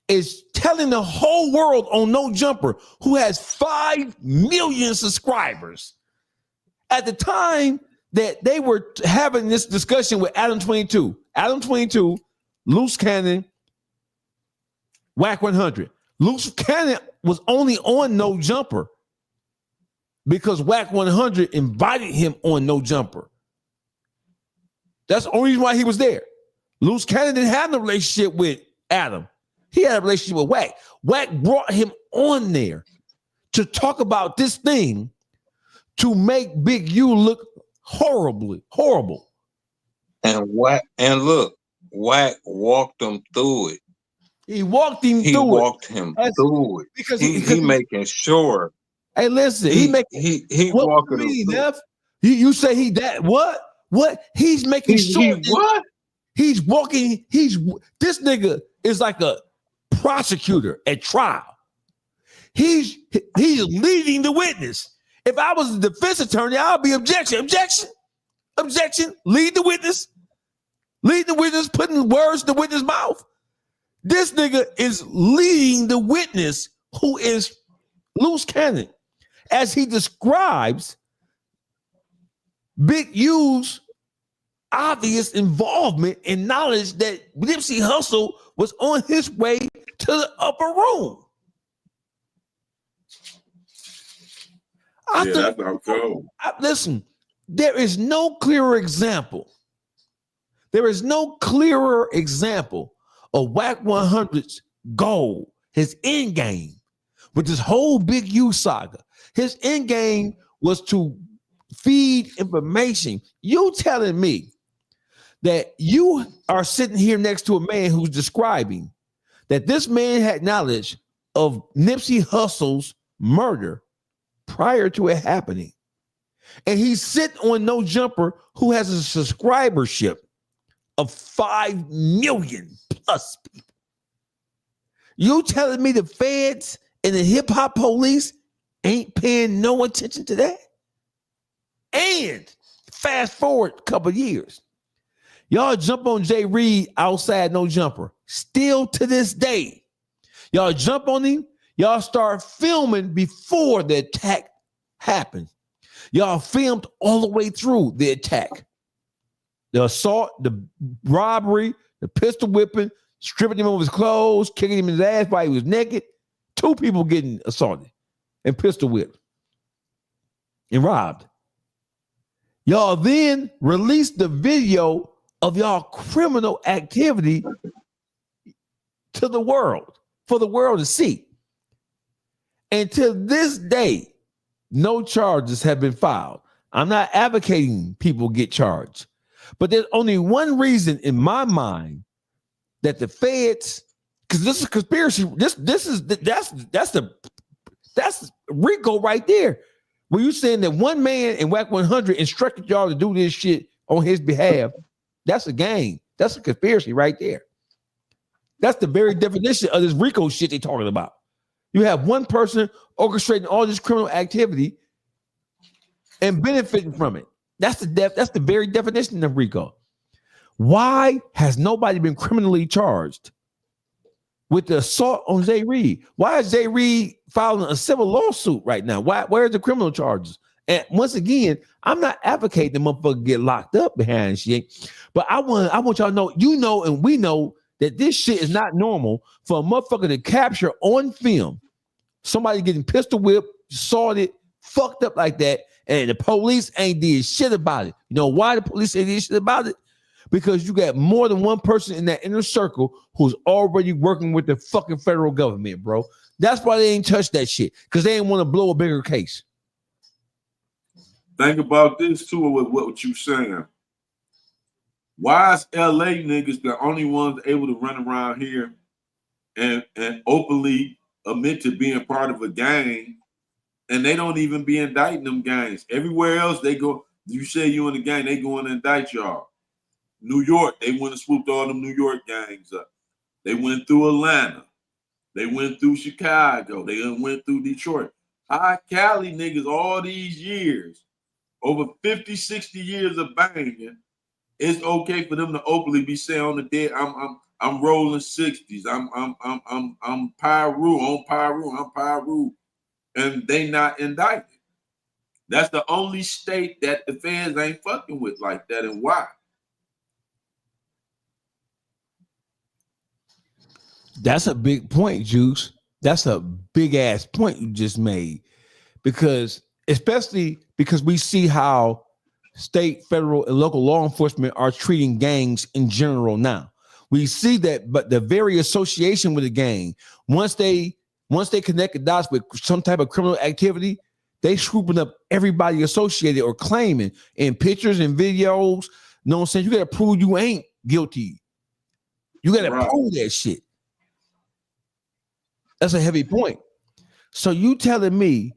is telling the whole world on No Jumper, who has 5 million subscribers, at the time that they were having this discussion with Adam 22, Luce Cannon, Wack100. Luce Cannon was only on No Jumper because Wack100 invited him on No Jumper. That's the only reason why he was there. Luce Cannon didn't have no relationship with Adam. He had a relationship with Wack. Wack brought him on there to talk about this thing to make Big U look horrible. And look, Wack walked him through it. He walked him through it. He walked him through it. Because he making sure. Hey, listen, he walking him through. You say he that what? What? He's making sure. What? He's walking. This nigga is like a prosecutor at trial. He's leading the witness. If I was a defense attorney, I'll be objection, lead the witness, putting words in the witness' mouth. This nigga is leading the witness, who is Luce Cannon, as he describes Big U's obvious involvement and knowledge that Nipsey Hussle was on his way to the upper room. That's how cold. Listen, there is no clearer example. There is no clearer example of Wack100's goal, his end game with this whole Big U saga. His end game was to feed information. You telling me that you are sitting here next to a man who's describing that this man had knowledge of Nipsey Hussle's murder prior to it happening. And he's sitting on No Jumper, who has a subscribership of 5 million plus people. You telling me the feds and the hip hop police ain't paying no attention to that? And fast forward a couple of years, y'all jump on Jay Reed outside No Jumper. Still to this day, y'all jump on him. Y'all start filming before the attack happened. Y'all filmed all the way through the attack. The assault, the robbery, the pistol whipping, stripping him of his clothes, kicking him in his ass while he was naked. 2 people getting assaulted and pistol whipped and robbed. Y'all then released the video of y'all criminal activity to the world. for the world to see. And to this day, no charges have been filed. I'm not advocating people get charged, but there's only one reason in my mind that the feds, because this is a conspiracy. That's RICO right there. Were you saying that one man in Wack100 instructed y'all to do this shit on his behalf? That's a game. That's a conspiracy right there. That's the very definition of this RICO shit they're talking about. You have one person orchestrating all this criminal activity and benefiting from it. That's the very definition of RICO. Why has nobody been criminally charged with the assault on Jay Reed? Why is Jay Reed filing a civil lawsuit right now? Where are the criminal charges? And once again, I'm not advocating the motherfucker get locked up behind shit, but I want y'all to know, you know, and we know that this shit is not normal for a motherfucker to capture on film somebody getting pistol whipped, assaulted, fucked up like that, and the police ain't did shit about it. You know why the police ain't did shit about it? Because you got more than one person in that inner circle who's already working with the fucking federal government, bro. That's why they ain't touched that shit, because they ain't want to blow a bigger case. Think about this too with what you saying. Why is LA niggas the only ones able to run around here and openly admit to being part of a gang, and they don't even be indicting them gangs? Everywhere else they go, you say you in a gang, they go and indict y'all. New York, they went and swooped all them New York gangs up. They went through Atlanta. They went through Chicago. They went through Detroit. How Cali niggas all these years, over 50, 60 years of banging, it's okay for them to openly be saying on the dead, I'm rolling 60s. I'm Pyru, I'm Pyru. And they not indicted. That's the only state that the feds ain't fucking with like that. And why? That's a big point, Juice. That's a big ass point you just made. Especially because we see how state, federal, and local law enforcement are treating gangs in general now. We see that, but the very association with a gang, once they connect the dots with some type of criminal activity, they swooping up everybody associated or claiming in pictures and videos. You know what I'm saying? You got to prove you ain't guilty. You got to prove that shit. That's a heavy point. So you telling me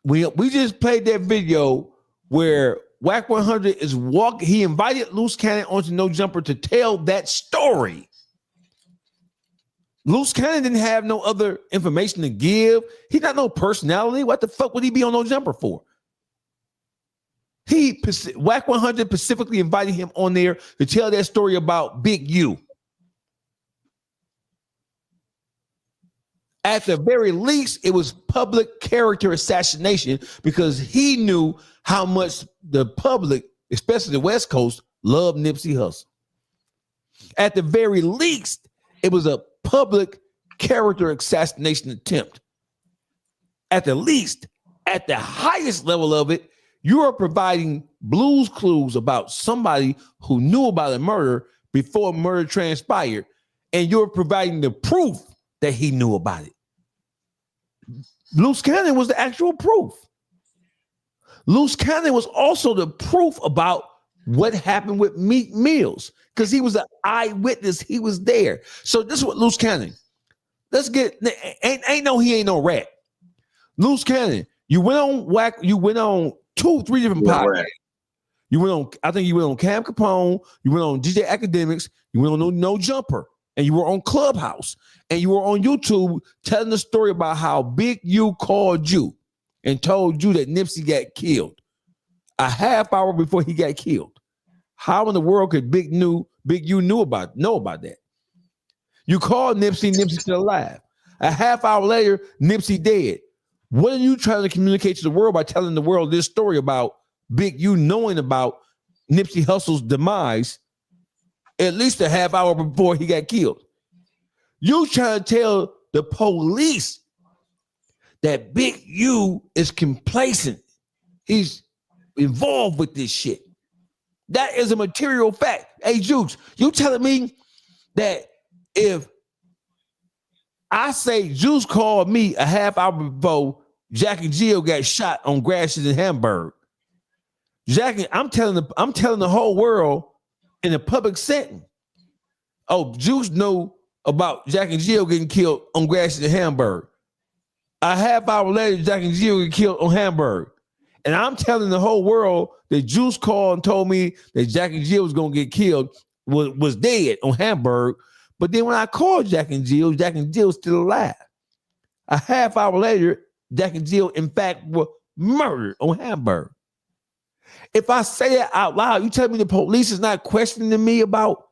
we just played that video where Wack100 is walking. He invited Luce Cannon onto No Jumper to tell that story. Luce Cannon didn't have no other information to give. He got no personality. What the fuck would he be on No Jumper for? Wack100 specifically invited him on there to tell that story about Big U. At the very least, it was public character assassination because he knew how much the public, especially the West Coast, loved Nipsey Hussle. At the very least, it was a public character assassination attempt. At the least, at the highest level of it, you are providing blues clues about somebody who knew about a murder before murder transpired, and you're providing the proof that he knew about it. Luce Cannon was the actual proof. Luce Cannon was also the proof about what happened with Meek Mills because he was an eyewitness. He was there. So this is what Luce Cannon. Let's get ain't no rat. Luce Cannon, you went on 2-3 different podcasts. You went on, I think you went on Cam Capone, you went on DJ Academics, you went on No Jumper, and you were on Clubhouse, and you were on YouTube telling the story about how Big U called you and told you that Nipsey got killed a half hour before he got killed. How in the world could Big U know about that? You called Nipsey's still alive. A half hour later, Nipsey dead. What are you trying to communicate to the world by telling the world this story about Big U knowing about Nipsey Hussle's demise at least a half hour before he got killed? You trying to tell the police that Big U is complacent. He's involved with this shit. That is a material fact. Hey, Juice, you telling me that if I say Juice called me a half hour before Jack and Jill got shot on Gratiot in Hamburg. I'm telling the whole world in a public setting. Oh, Juice know about Jack and Jill getting killed on Gratiot in Hamburg. A half hour later, Jack and Jill get killed on Hamburg. And I'm telling the whole world that Juice called and told me that Jack and Jill was going to get killed, was dead on Hamburg. But then when I called Jack and Jill was still alive. A half hour later, Jack and Jill, in fact, were murdered on Hamburg. If I say that out loud, you tell me the police is not questioning me about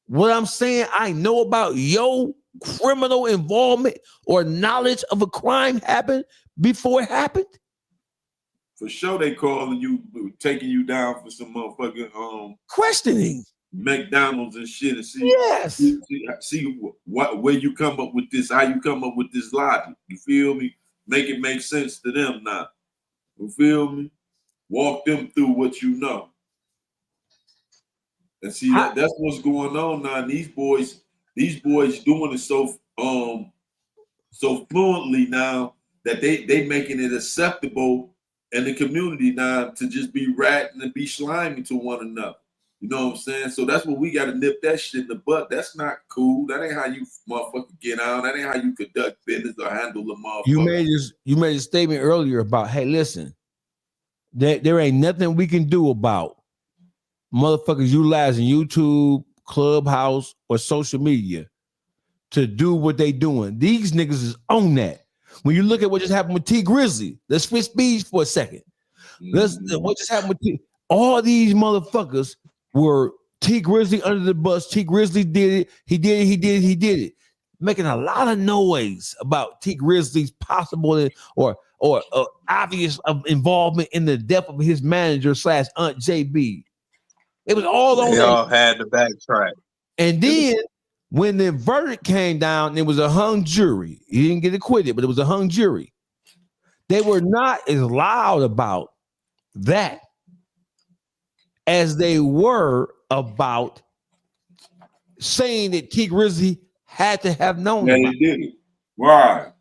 what I'm saying I know about your criminal involvement or knowledge of a crime happened before it happened? For sure, they calling you, taking you down for some motherfucking questioning McDonald's and shit, and see where you come up with this, how you come up with this logic. You feel me? Make it make sense to them now. You feel me? Walk them through what you know. And see that's what's going on now. And these boys doing it so fluently now that they making it acceptable in the community now to just be ratting and be slimy to one another. You know what I'm saying? So that's what we got to nip that shit in the butt. That's not cool. That ain't how you motherfucker get out. That ain't how you conduct business or handle the motherfucker. You made a statement earlier about, hey, listen, there ain't nothing we can do about motherfuckers utilizing YouTube, Clubhouse, or social media to do what they doing. These niggas is on that. When you look at what just happened with T Grizzly, let's switch speeds for a second. What just happened with all these motherfuckers were T Grizzly under the bus. T Grizzly did it. He did it. Making a lot of noise about T Grizzly's possible or obvious involvement in the death of his manager / Aunt JB. It was all on. They all had to backtrack. And then when the verdict came down, it was a hung jury. He didn't get acquitted, but it was a hung jury. They were not as loud about that as they were about saying that T Grizzly had to have known. Yeah, he did it. Why?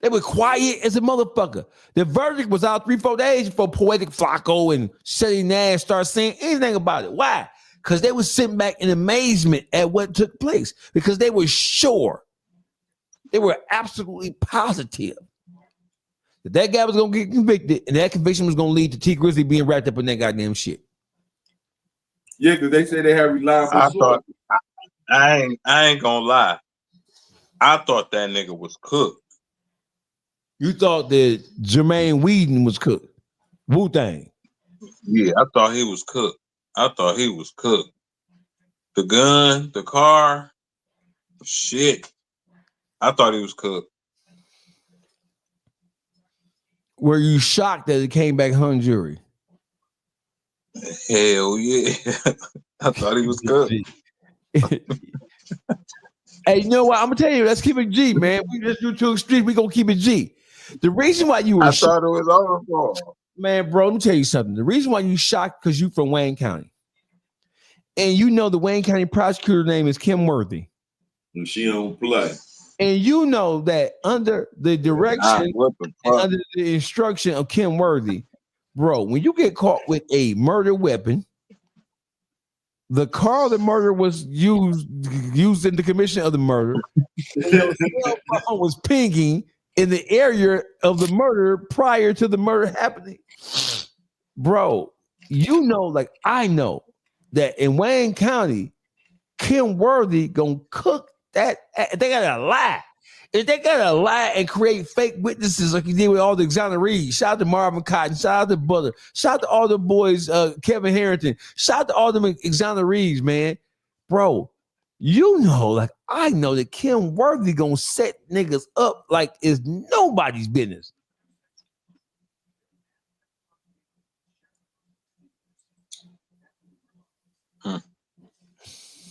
They were quiet as a motherfucker. The verdict was out 3-4 days before Poetic Flacco and Shelly Nash started saying anything about it. Why? Because they were sitting back in amazement at what took place. Because they were sure, they were absolutely positive that guy was going to get convicted, and that conviction was going to lead to T Grizzly being wrapped up in that goddamn shit. Yeah, because they say they have reliable. I ain't gonna lie. I thought that nigga was cooked. You thought that Jermaine Whedon was cooked. Wu-Tang. Yeah, I thought he was cooked. The gun, the car, shit. I thought he was cooked. Were you shocked that it came back hung jury? Hell yeah. I thought he was cooked. Hey, you know what? I'm gonna tell you, let's keep it G, man. We just do to extreme, we gonna keep it G. The reason why you were thought it was over for him. Man, bro, let me tell you something. The reason why you shocked because you from Wayne County. And you know the Wayne County prosecutor name is Kim Worthy. And she don't play. And you know that under the direction, under the instruction of Kim Worthy, bro, when you get caught with a murder weapon, the car the murder was used in the commission of the murder, the cell phone was pinging in the area of the murder prior to the murder happening. Bro, you know, like I know that in Wayne County, Kim Worthy gonna cook that. They gotta lie. If they gotta lie and create fake witnesses like you did with all the exonerees, shout out to Marvin Cotton, shout out to Butler, shout out to all the boys, Kevin Harrington, shout out to all them exonerees, man. Bro, you know, like I know that Kim Worthy gonna set niggas up like it's nobody's business.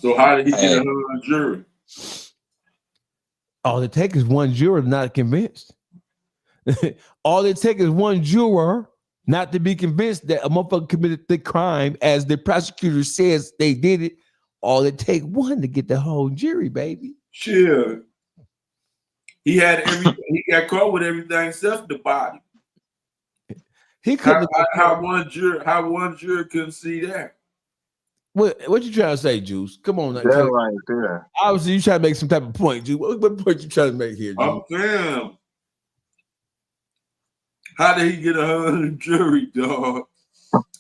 So how did he get a jury? All it takes is one juror not convinced. All it takes is one juror not to be convinced that a motherfucker committed the crime as the prosecutor says they did it. All it takes one to get the whole jury, baby. Sure. He had everything. He got caught with everything except the body. He couldn't. How one juror couldn't see that? What you trying to say, Juice? Come on, That right there. obviously you trying to make some type of point, Juice. What point you trying to make here, Juice? I'm saying, how did he get a hung jury, dog?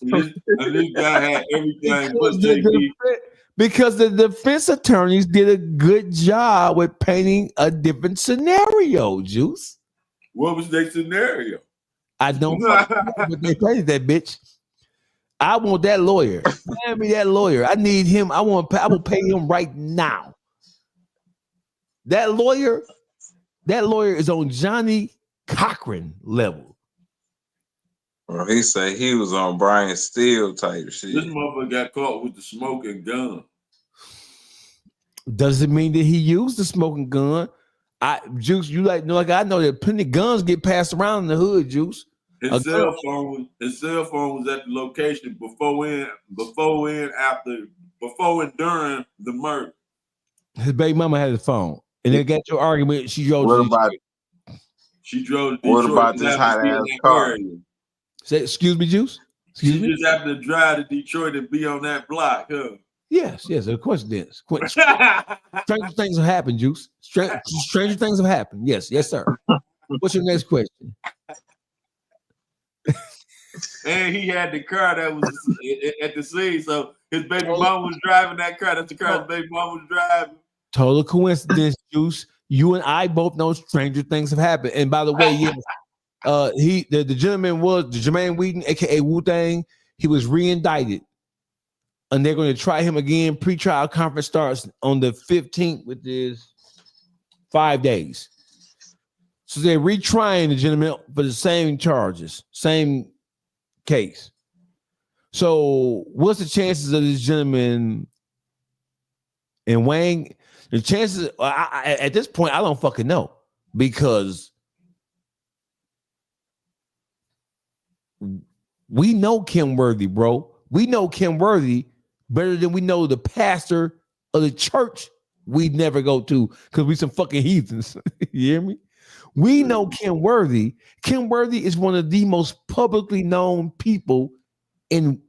And this guy had everything but JB. Because the defense attorneys did a good job with painting a different scenario, Juice. What was their scenario? I don't know, but they painted that bitch. I want that lawyer. Hand me that lawyer. I need him. I will pay him right now. That lawyer is on Johnny Cochran level. Well, he said he was on Brian Steele type shit. This motherfucker got caught with the smoking gun. Does it mean that he used the smoking gun? Juice, you like I know that plenty of guns get passed around in the hood, Juice. His cell phone was at the location before and during the murder. His baby mama had his phone, and they got your argument. She drove. What about this hot ass car? Say, excuse me, Juice. Excuse me. Just happened to drive to Detroit and be on that block, huh? Yes, of course it is. Stranger things have happened, Juice. Stranger things have happened. Yes, sir. What's your next question? And he had the car that was at the scene, so his baby mom was driving that car. That's the car his baby mom was driving. Total coincidence, Juice. You and I both know stranger things have happened. And by the way, yes, the gentleman was Jermaine Wheaton, aka Wu-Tang. He was re-indicted, and they're going to try him again. Pre-trial conference starts on the 15th, which is 5 days. So they're retrying the gentleman for the same charges, same case. So what's the chances of this gentleman and Wang? The chances at this point, I don't fucking know, because we know Kim Worthy, bro. We know Kim Worthy better than we know the pastor of the church we never go to, because we some fucking heathens. You hear me? We know Kim Worthy. Kim Worthy is one of the most publicly known people in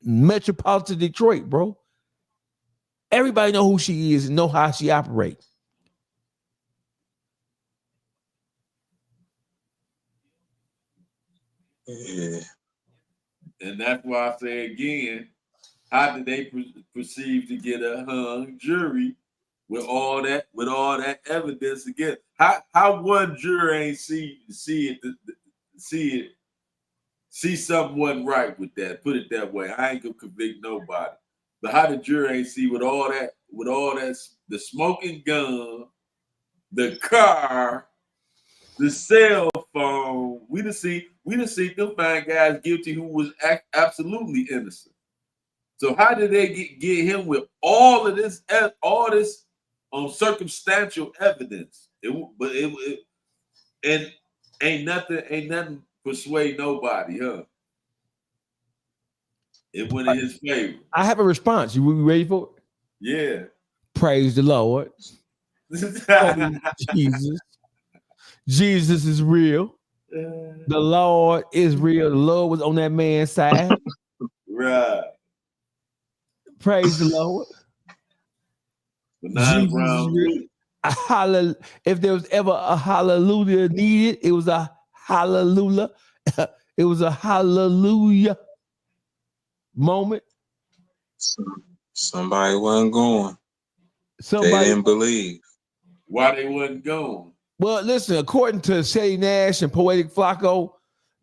metropolitan Detroit, bro. Everybody know who she is and know how she operates. Yeah. And that's why I say again, how did they perceive to get a hung jury with all that evidence again? How one juror ain't see something wasn't right with that? Put it that way. I ain't gonna convict nobody. But how the jury ain't see with all that, the smoking gun, the car, the cell phone. We done see them fine guys guilty who was absolutely innocent. So how did they get him with all this circumstantial evidence? And ain't nothing persuade nobody, huh? It went in his favor. I have a response. You ready for it? Yeah. Praise the Lord. Jesus. Jesus is real. The Lord is real. The Lord was on that man's side. Right. Praise the Lord. If there was ever a hallelujah needed, it was a hallelujah. It was a hallelujah moment. Somebody wasn't going. They didn't believe. Why they wasn't going? Well, listen, according to Shay Nash and Poetic Flacco,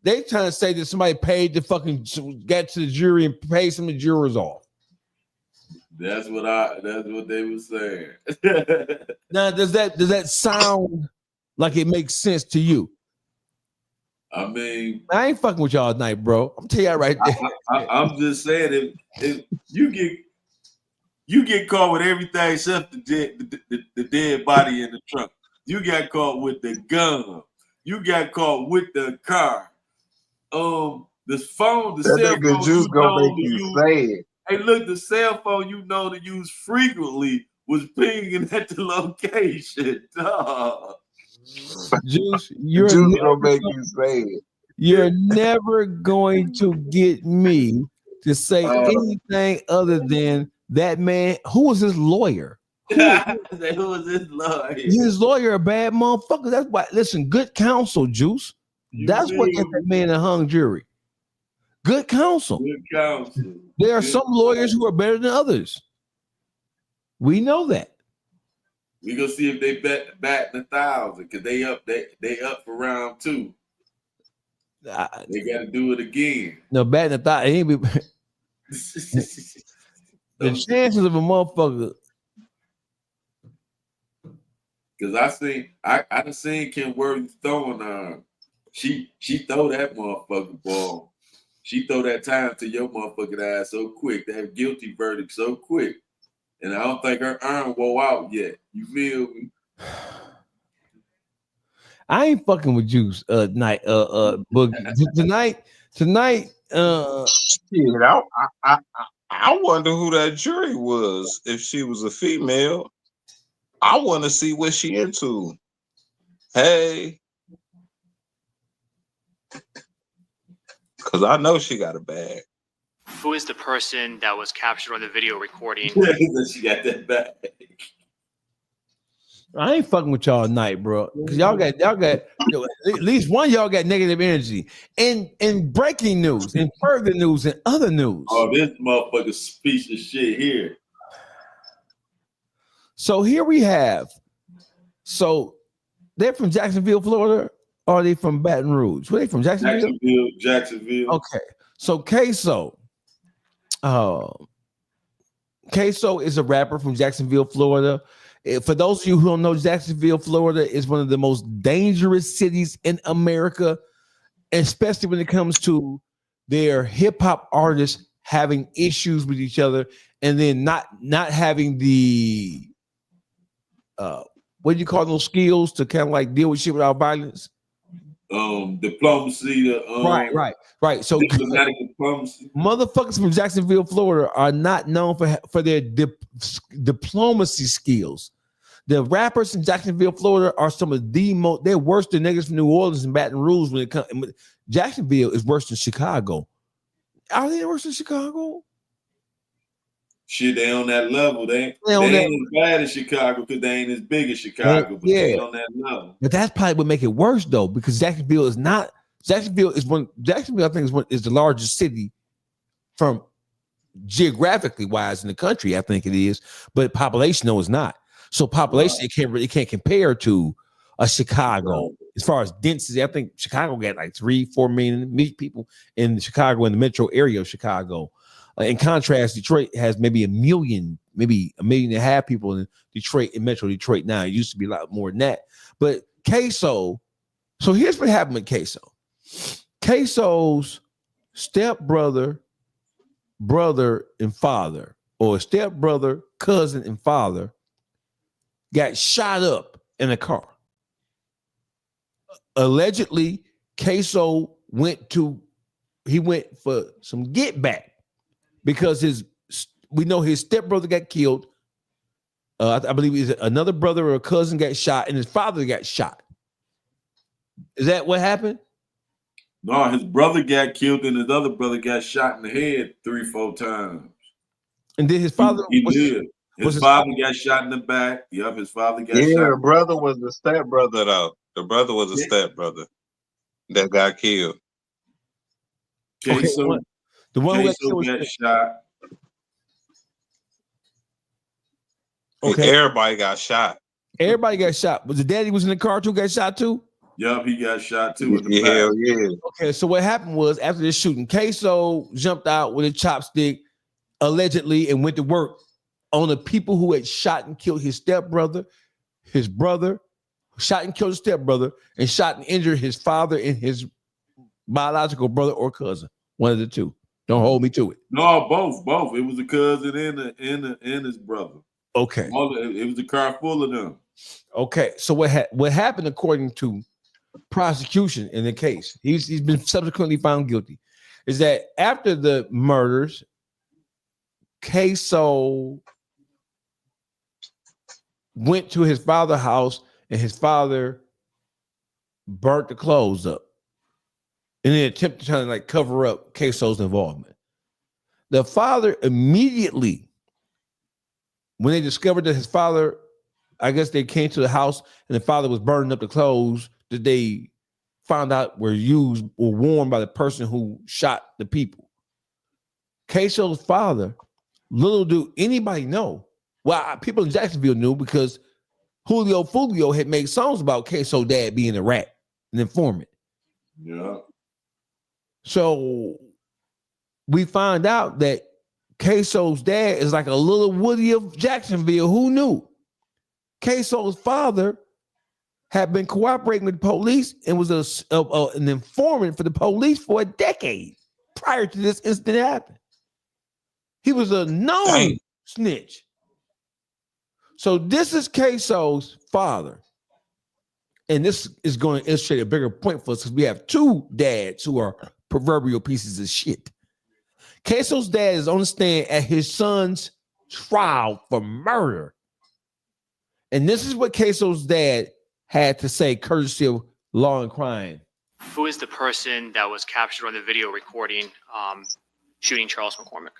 they trying to say that somebody paid to fucking get to the jury and pay some of the jurors off. That's what they were saying. Now, does that sound like it makes sense to you? I mean, I ain't fucking with y'all tonight, bro. I'm telling you right there. I'm just saying, if you get caught with everything except the dead body in the trunk. You got caught with the gun. You got caught with the car. The phone, the cell phone. Juice gonna make you say it. Hey, look, the cell phone you know to use frequently was pinging at the location. Dog. Juice, Juice gonna make you say it. you're never going to get me to say anything other than that man. Who was his lawyer? Who was his lawyer? His lawyer a bad motherfucker. That's why. Listen, good counsel, Juice. That's what gets that man a hung jury. Good counsel. Good counsel. There are some lawyers who are better than others. We know that. We gonna see if they bat 1,000 because they up for round 2. They got to do it again. No, batting a thought. Ain't be, the chances of a motherfucker. Because I done seen Kim Worthy throwing she throw that motherfucking ball. She throw that time to your motherfucking ass so quick, that guilty verdict so quick. And I don't think her arm wore out yet. You feel me? I ain't fucking with Juice night Boogie. Tonight Shit, I wonder who that jury was. If she was a female, I want to see what she into. Hey, because I know she got a bag. Who is the person that was captured on the video recording? She got that bag. I ain't fucking with y'all tonight, bro. Because y'all got at least one of y'all got negative energy. And breaking news, and further news, and other news. Oh, this motherfucker piece of shit here. So here we have. So they're from Jacksonville, Florida, or are they from Baton Rouge? Were they from Jacksonville? Jacksonville. Okay. So Queso. Queso is a rapper from Jacksonville, Florida. For those of you who don't know, Jacksonville, Florida is one of the most dangerous cities in America, especially when it comes to their hip hop artists having issues with each other and then not having the what do you call those skills to kind of like deal with shit without violence? Diplomacy. Right. So diplomatic diplomacy. Motherfuckers from Jacksonville, Florida are not known for their diplomacy skills. The rappers in Jacksonville, Florida are some of the most, they're worse than niggas from New Orleans and Baton Rouge when it comes. Jacksonville is worse than Chicago. Are they worse than Chicago? Shit, they on that level. They ain't as bad as Chicago because they ain't as big as Chicago, but they on that level. But that's probably what make it worse though, because Jacksonville is I think is the largest city from geographically wise in the country. I think it is, but population though is not. So population it can't compare to a Chicago as far as density. I think Chicago got like 3-4 million people in Chicago, in the metro area of Chicago. In contrast, Detroit has maybe 1 million, maybe 1.5 million people in Detroit, in Metro Detroit now. It used to be a lot more than that. But Queso, so here's what happened with Queso. Queso's stepbrother, brother, and father, or stepbrother, cousin, and father got shot up in a car. Allegedly, Queso went for some get back. Because we know his stepbrother got killed. I believe another brother or a cousin got shot, and his father got shot. Is that what happened? No, his brother got killed, and his other brother got shot in the head 3-4 times. And then his father His father got shot in the back. Yep, his father got shot. Yeah, the brother was the stepbrother though. The brother was a stepbrother that got killed. Okay, so the one who got shot. Okay. Everybody got shot. Everybody got shot. Was the daddy was in the car too? Got shot too? Yup, he got shot too. Hell yeah. Okay, so what happened was after this shooting, Queso jumped out with a chopstick, allegedly, and went to work on the people who had shot and killed his stepbrother, his brother, shot and killed his stepbrother, and shot and injured his father and his biological brother or cousin. One of the two. Don't hold me to it. No, both. It was a cousin and his brother. Okay. It was a car full of them. Okay. So what happened according to prosecution in the case, he's been subsequently found guilty, is that after the murders, Queso went to his father's house and his father burnt the clothes up in an attempt to try to like cover up Queso's involvement. The father immediately, when they discovered that his father, I guess they came to the house and the father was burning up the clothes that they found out were used or worn by the person who shot the people. Queso's father, little do anybody know. Well, people in Jacksonville knew because Julio Fulio had made songs about Queso's dad being a rat, an informant. Yeah. So we find out that Queso's dad is like a little Woody of Jacksonville. Who knew? Queso's father had been cooperating with the police and was an informant for the police for a decade prior to this incident happening. He was a known snitch. So this is Queso's father. And this is going to illustrate a bigger point for us because we have two dads who are proverbial pieces of shit. Queso's dad is on the stand at his son's trial for murder. And this is what Queso's dad had to say, courtesy of Law and Crime. Who is the person that was captured on the video recording shooting Charles McCormick?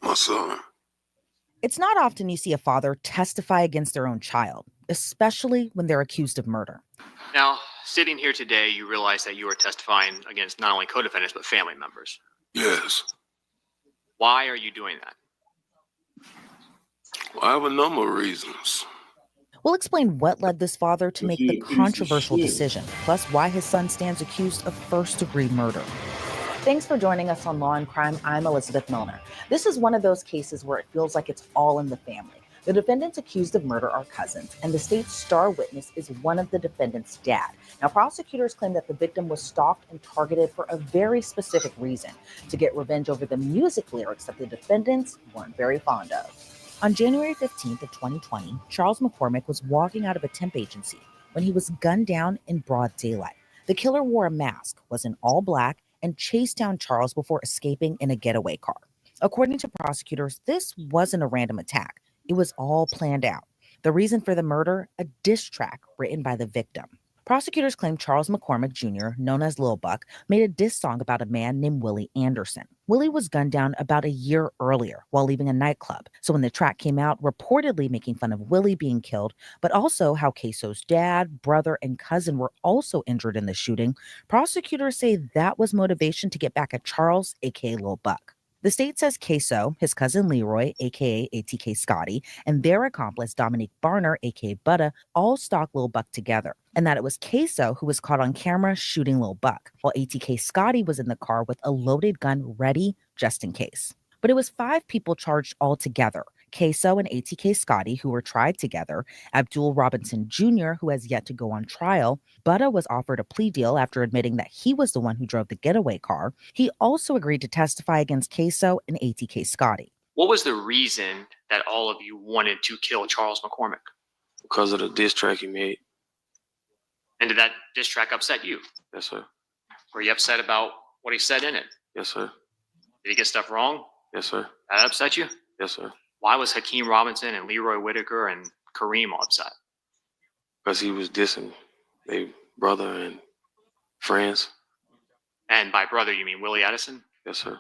My son. It's not often you see a father testify against their own child, especially when they're accused of murder. Now, sitting here today, you realize that you are testifying against not only co-defendants, but family members. Yes. Why are you doing that? Well, I have a number of reasons. We'll explain what led this father to make the controversial decision, plus why his son stands accused of first-degree murder. Thanks for joining us on Law and Crime. I'm Elizabeth Milner. This is one of those cases where it feels like it's all in the family. The defendants accused of murder are cousins, and the state's star witness is one of the defendant's dad. Now, prosecutors claim that the victim was stalked and targeted for a very specific reason, to get revenge over the music lyrics that the defendants weren't very fond of. On January 15th of 2020, Charles McCormick was walking out of a temp agency when he was gunned down in broad daylight. The killer wore a mask, was in all black, and chased down Charles before escaping in a getaway car. According to prosecutors, this wasn't a random attack. It was all planned out. The reason for the murder, a diss track written by the victim. Prosecutors claim Charles McCormick Jr., known as Lil Buck, made a diss song about a man named Willie Anderson. Willie was gunned down about a year earlier while leaving a nightclub. So when the track came out, reportedly making fun of Willie being killed, but also how Queso's dad, brother, and cousin were also injured in the shooting, prosecutors say that was motivation to get back at Charles, aka Lil Buck. The state says Queso, his cousin Leroy, aka ATK Scotty, and their accomplice Dominique Barner, aka Butta, all stalked Lil Buck together, and that it was Queso who was caught on camera shooting Lil Buck, while ATK Scotty was in the car with a loaded gun ready just in case. But it was 5 people charged altogether. Queso and ATK Scotty, who were tried together, Abdul Robinson Jr., who has yet to go on trial. Butta was offered a plea deal after admitting that he was the one who drove the getaway car. He also agreed to testify against Queso and ATK Scotty. What was the reason that all of you wanted to kill Charles McCormick? Because of the diss track he made. And did that diss track upset you? Yes, sir. Were you upset about what he said in it? Yes, sir. Did he get stuff wrong? Yes, sir. That upset you? Yes, sir. Why was Hakeem Robinson and Leroy Whitaker and Kareem all upset? Because he was dissing their brother and friends. And by brother, you mean Willie Addison? Yes, sir.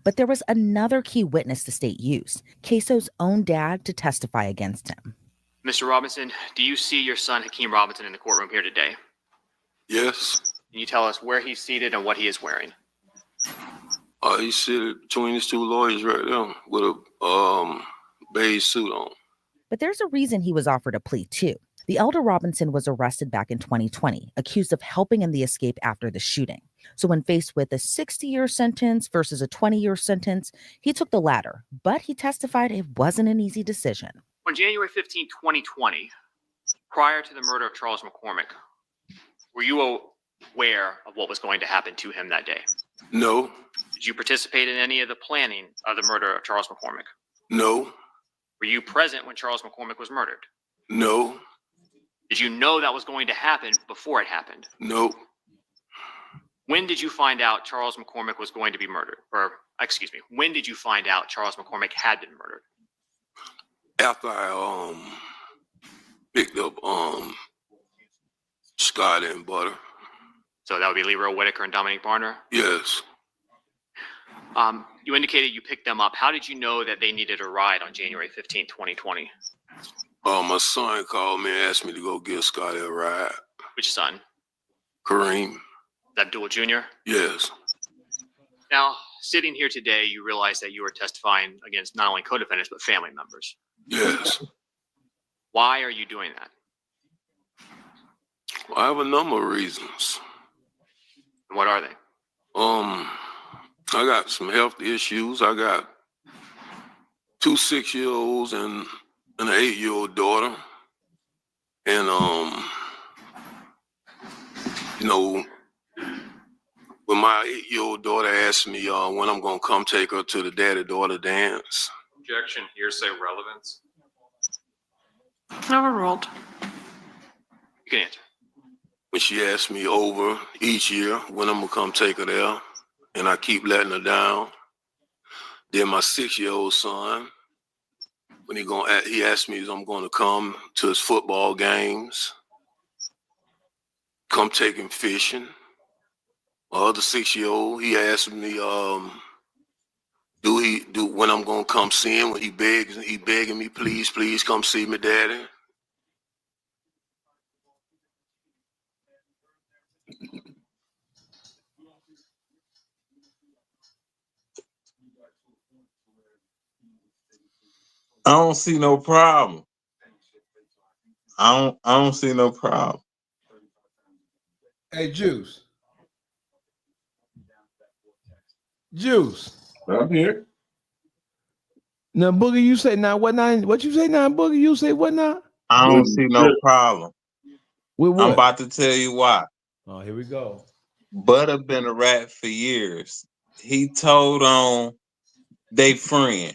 But there was another key witness the state used, Queso's own dad, to testify against him. Mr. Robinson, do you see your son Hakeem Robinson in the courtroom here today? Yes. Can you tell us where he's seated and what he is wearing? He's seated between these 2 lawyers right there with a beige suit on. But there's a reason he was offered a plea too. The elder Robinson was arrested back in 2020, accused of helping in the escape after the shooting. So when faced with a 60-year sentence versus a 20-year sentence, he took the latter, but he testified it wasn't an easy decision. On January 15, 2020, prior to the murder of Charles McCormick, were you aware of what was going to happen to him that day? No. Did you participate in any of the planning of the murder of Charles McCormick? No. Were you present when Charles McCormick was murdered? No. Did you know that was going to happen before it happened? Nope. When did you find out Charles McCormick was going to be murdered? Or, excuse me, when did you find out Charles McCormick had been murdered? After I picked up Scott and Butter. So that would be Leroy Whitaker and Dominique Barner? Yes. You indicated you picked them up. How did you know that they needed a ride on January 15th, 2020? My son called me and asked me to go give Scotty a ride. Which son? Kareem. Abdul Jr.? Yes. Now, sitting here today, you realize that you are testifying against not only co-defendants, but family members. Yes. Why are you doing that? Well, I have a number of reasons. And what are they? I got some health issues. I got 2 6-year-olds and an 8-year-old daughter. And, you know, when my 8-year-old daughter asked me when I'm going to come take her to the daddy-daughter dance. Objection, hearsay, relevance. Overruled. You can answer. When she asked me over each year when I'm going to come take her there, and I keep letting her down. Then my 6-year-old son, when he asked me if I'm going to come to his football games, come take him fishing. My other 6-year-old, he asked me, when I'm gonna come see him, when he begging me, please come see me, daddy. I don't see no problem. I don't see no problem. Hey, Juice. Juice. I'm here. Now, Boogie, you say now what now? What you say now, Boogie? You say what now? I don't see no problem. With what? I'm about to tell you why. Oh, here we go. Butter been a rat for years. He told on they friend.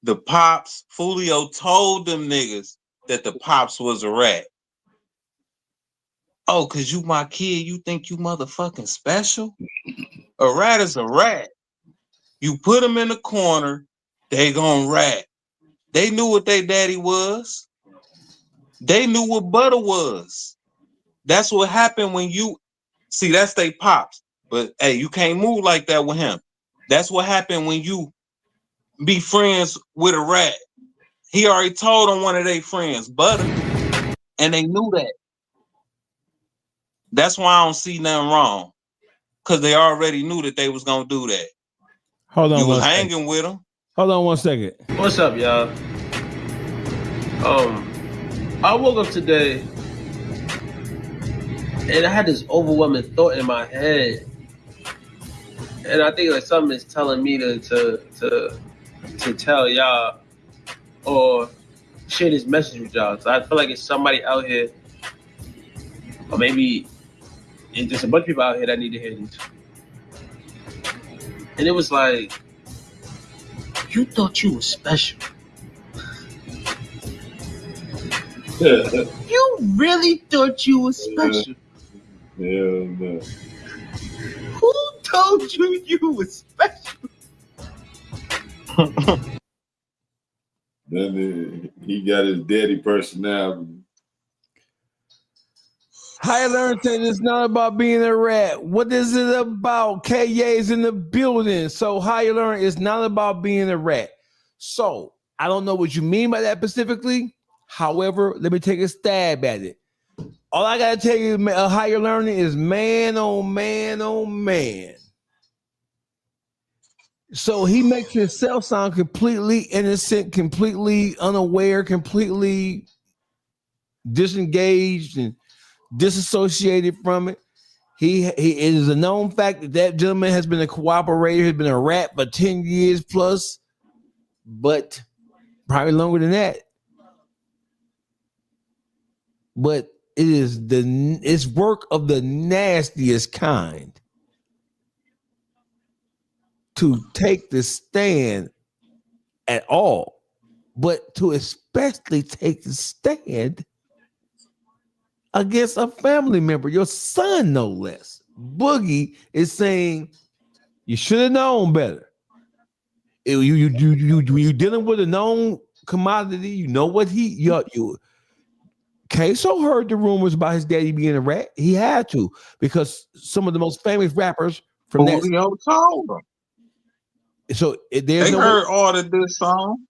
The pops, Fulio told them niggas that the pops was a rat. Oh, cause you my kid, you think you motherfucking special? A rat is a rat. You put them in the corner, they gon' rat. They knew what their daddy was. They knew what Butter was. That's what happened when you see that's they pops. But hey, you can't move like that with him. That's what happened when you be friends with a rat. He already told on one of their friends, Butter, and they knew that. That's why I don't see nothing wrong. Cause they already knew that they was gonna do that. Hold on. You was hanging with them. Hold on 1 second. What's up, y'all? I woke up today and I had this overwhelming thought in my head, and I think like something is telling me to tell y'all or share this message with y'all. So I feel like it's somebody out here, or maybe it's just a bunch of people out here that need to hear this. And it was like, you thought you were special. You really thought you were special. Hell no. Who told you you were special? Then he got his daddy personality. High Learn said it's not about being a rat. What is it about? KA's in the building. So High Learn is not about being a rat. So I don't know what you mean by that specifically. However, let me take a stab at it. All I gotta tell you, Higher Learning is man, oh man, oh man. So he makes himself sound completely innocent, completely unaware, completely disengaged and disassociated from it. It is a known fact that that gentleman has been a cooperator, has been a rat for 10 years plus, but probably longer than that. But it's work of the nastiest kind to take the stand at all, but to especially take the stand against a family member, your son, no less. Boogie is saying you should have known better. You dealing with a known commodity. You know what you. Queso heard the rumors about his daddy being a rat. He had to, because some of the most famous rappers from that. Julio told them. So there's They no heard all of this song.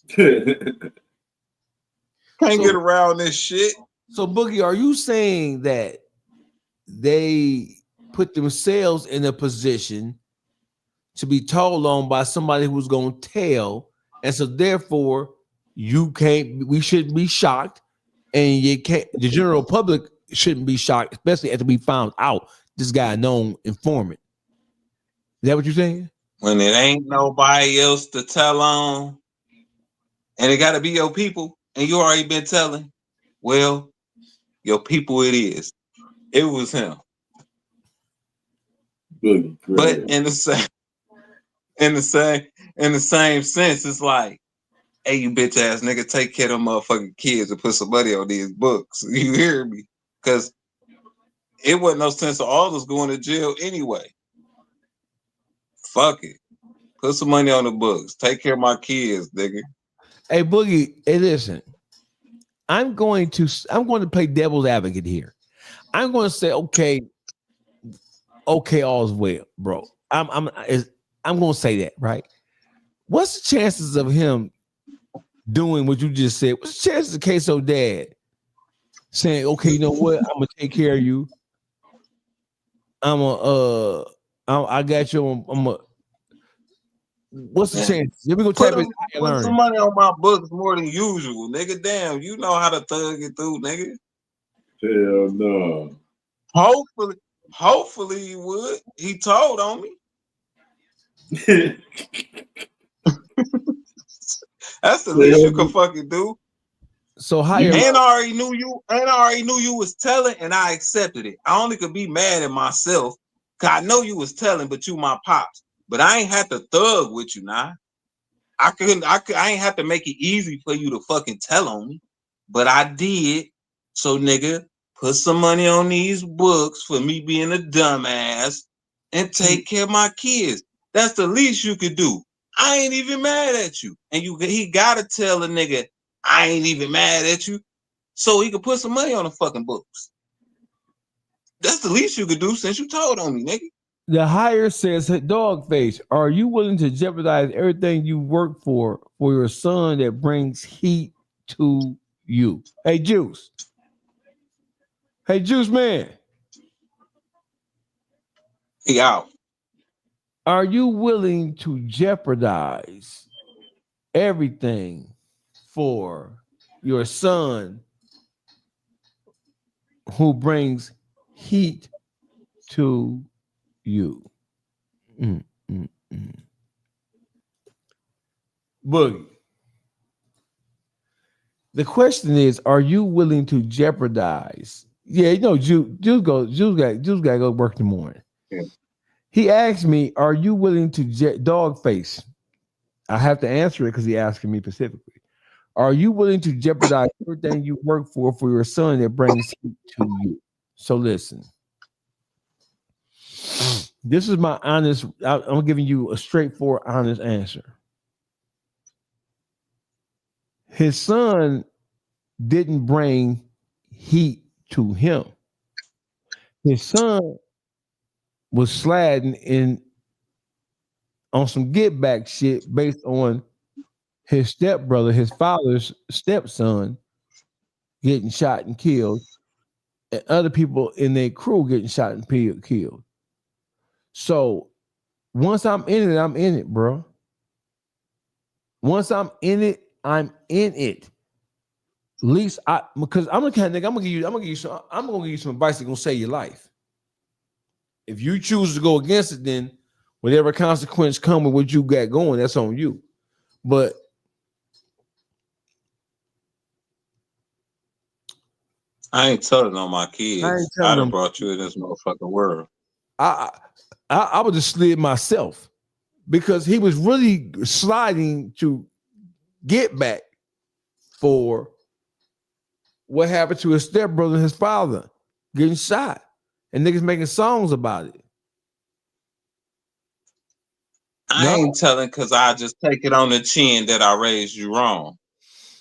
Can't get around this shit. So Boogie, are you saying that they put themselves in a position to be told on by somebody who's going to tell, and so therefore we shouldn't be shocked, and the general public shouldn't be shocked, especially after we found out this guy a known informant? Is that what you're saying? When it ain't nobody else to tell on, and it got to be your people, and you already been telling, well, your people it is. It was him. But in the same sense, it's like, hey, you bitch ass nigga, take care of them motherfucking kids and put some money on these books. You hear me? Because it wasn't no sense of all us going to jail anyway. Fuck it. Put some money on the books. Take care of my kids, nigga. Hey Boogie, hey, listen. I'm going to play devil's advocate here. I'm going to say, okay, all's well, bro. I'm going to say that, right? What's the chances of him doing what you just said? What's the chances of Queso dad saying, okay, you know what? I'm gonna take care of you. I got you. What's the chance? Let me go type it. Put some money on my books more than usual, nigga. Damn, you know how to thug it through, nigga. Hell no. Hopefully he would. He told on me. That's the least you can fucking do. So how I already knew you was telling, and I accepted it. I only could be mad at myself because I know you was telling, but you my pops. But I ain't have to thug with you now. I ain't have to make it easy for you to fucking tell on me. But I did. So nigga, put some money on these books for me being a dumbass and take care of my kids. That's the least you could do. I ain't even mad at you. And he gotta tell a nigga, I ain't even mad at you, so he could put some money on the fucking books. That's the least you could do since you told on me, nigga. The hire says, Dogface, are you willing to jeopardize everything you work for your son that brings heat to you? Hey, Juice. Hey, Juice man. He out. Are you willing to jeopardize everything for your son who brings heat to you? Boogie. The question is, are you willing to jeopardize? Yeah, you know, Juice got to go work in the morning. Yeah. He asked me, are you willing to Dogface? I have to answer it because he asking me specifically. Are you willing to jeopardize everything you work for your son that brings heat to you? So listen. This is my honest, I'm giving you a straightforward, honest answer. His son didn't bring heat to him. His son was sliding on some get back shit based on his stepbrother, his father's stepson, getting shot and killed, and other people in their crew getting shot and killed. So once I'm in it, I'm in it, bro. Once I'm in it, I'm in it. At least because I'm the kind of nigga, I'm gonna give you some advice that's gonna save your life. If you choose to go against it, then whatever consequence come with what you got going, that's on you. But I ain't telling on my kids. I done brought you in this motherfucking world. I would just slid myself because he was really sliding to get back for what happened to his stepbrother and his father getting shot, and niggas making songs about it. I ain't telling because I just take it on the chin that I raised you wrong.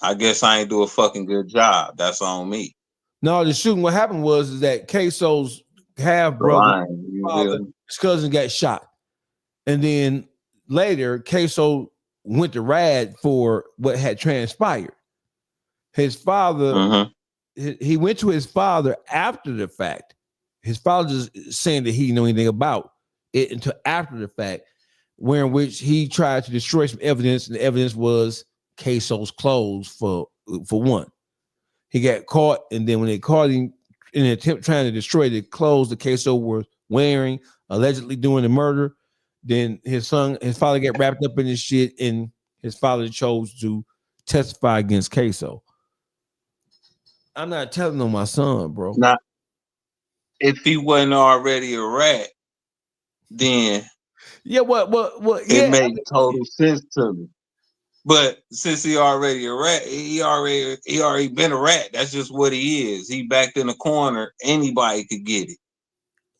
I guess I ain't do a fucking good job. That's on me. No, the shooting. What happened was is that Queso's half brother, father, his cousin got shot, and then later Queso went to Rad for what had transpired. His father, he went to his father after the fact. His father just saying that he didn't know anything about it until after the fact, where in which he tried to destroy some evidence, and the evidence was Queso's clothes for one. He got caught, and then when they caught him in an attempt trying to destroy the clothes that Queso was wearing, allegedly doing the murder, then his father got wrapped up in this shit, and his father chose to testify against Queso. I'm not telling on my son, bro. Now, if he wasn't already a rat, then it made total sense to me. But since he already a rat, he already been a rat. That's just what he is. He backed in the corner. Anybody could get it.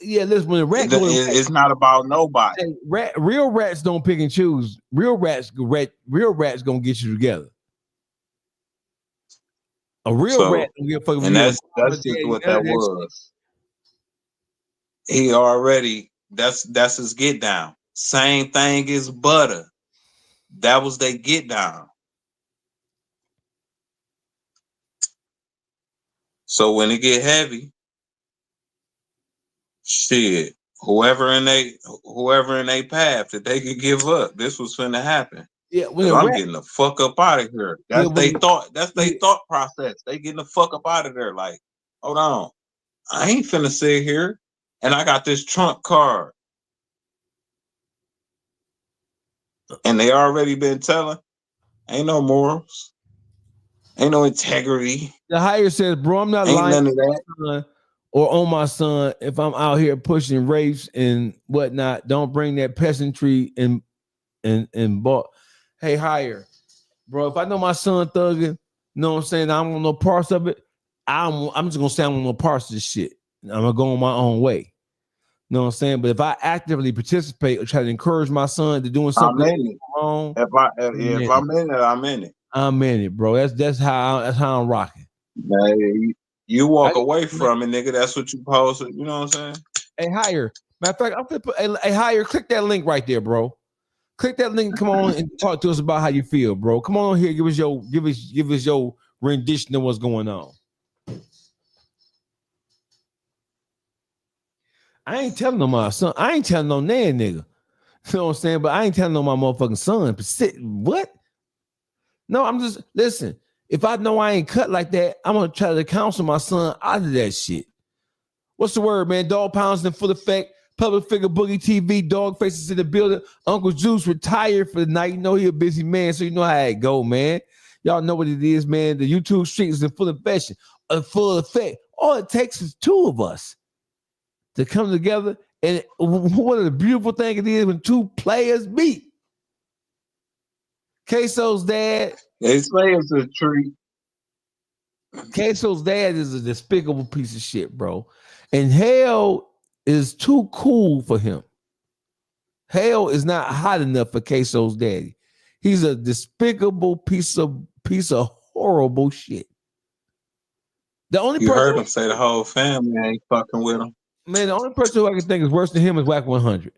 Yeah, listen, when a rat it's not about nobody. Real rats don't pick and choose. Real rats gonna get you together. A real rat don't give a fuck. And that's just what that was. He already that's his get down. Same thing as Butter. That was their get down. So when it get heavy, shit, whoever in they path that they could give up, this was finna happen. Yeah, I'm getting the fuck up out of here. That's they thought. That's their thought process. They getting the fuck up out of there. Like, hold on, I ain't finna sit here, and I got this trump card, and they already been telling, ain't no morals, ain't no integrity. The higher says, bro, I'm not lying none of that. Or on my son. If I'm out here pushing rapes and whatnot, don't bring that peasantry and hey, higher, bro. If I know my son thugging, you know what I'm saying, I don't want no parts of it. I'm just gonna say I don't want no parts of this shit. I'm gonna go on my own way. You know what I'm saying? But if I actively participate or try to encourage my son to doing something wrong, if I'm in it, I'm in it. I'm in it, bro. That's how I'm rocking. You walk away from it, nigga. That's what you supposed to. You know what I'm saying? Hey, higher. Matter of fact, I'm gonna put a higher. Click that link right there, bro. Click that link. Come on and talk to us about how you feel, bro. Come on here. Give us your rendition of what's going on. I ain't telling no my son. I ain't telling no nan nigga. You know what I'm saying? But I ain't telling no my motherfucking son. What? No, I'm just listen. If I know I ain't cut like that, I'm gonna try to counsel my son out of that shit. What's the word, man? Dog pounds in full effect. Public figure Boogie TV. Dog faces in the building. Uncle Juice retired for the night. You know he a busy man, so you know how it go, man. Y'all know what it is, man. The YouTube street is in full effect. All it takes is two of us to come together. And what a beautiful thing it is when two players meet. Queso's dad. They say it's a treat. Queso's dad is a despicable piece of shit, bro. And hell is too cool for him. Hell is not hot enough for Queso's daddy. He's a despicable piece of horrible shit. The only you person heard him say the whole family ain't fucking with him. Man, the only person who I can think is worse than him is Wack100.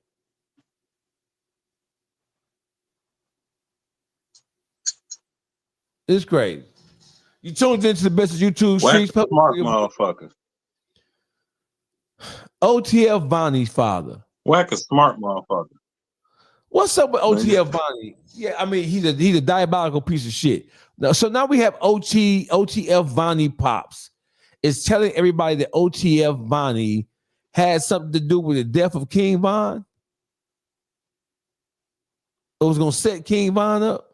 It's crazy. You tuned into the best of YouTube streets. Smart motherfucker. OTF Vonnie's father. Wack a smart motherfucker. What's up with OTF Vonnie? Yeah, I mean he's a diabolical piece of shit. So now we have OTF Vonnie Pops is telling everybody that OTF Vonnie had something to do with the death of King Von. It was gonna set King Von up.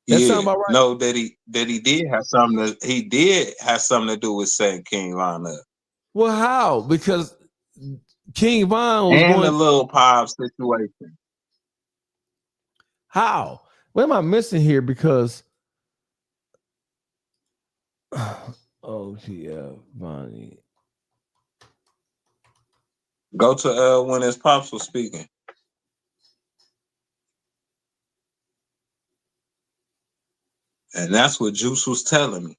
That sound about right? No, that he did have something to do with setting King Von up. Well, how? Because King Von was and the little pop situation. How? What am I missing here? Because Oh yeah, Vonnie. Go to when his pops was speaking. And that's what Juice was telling me.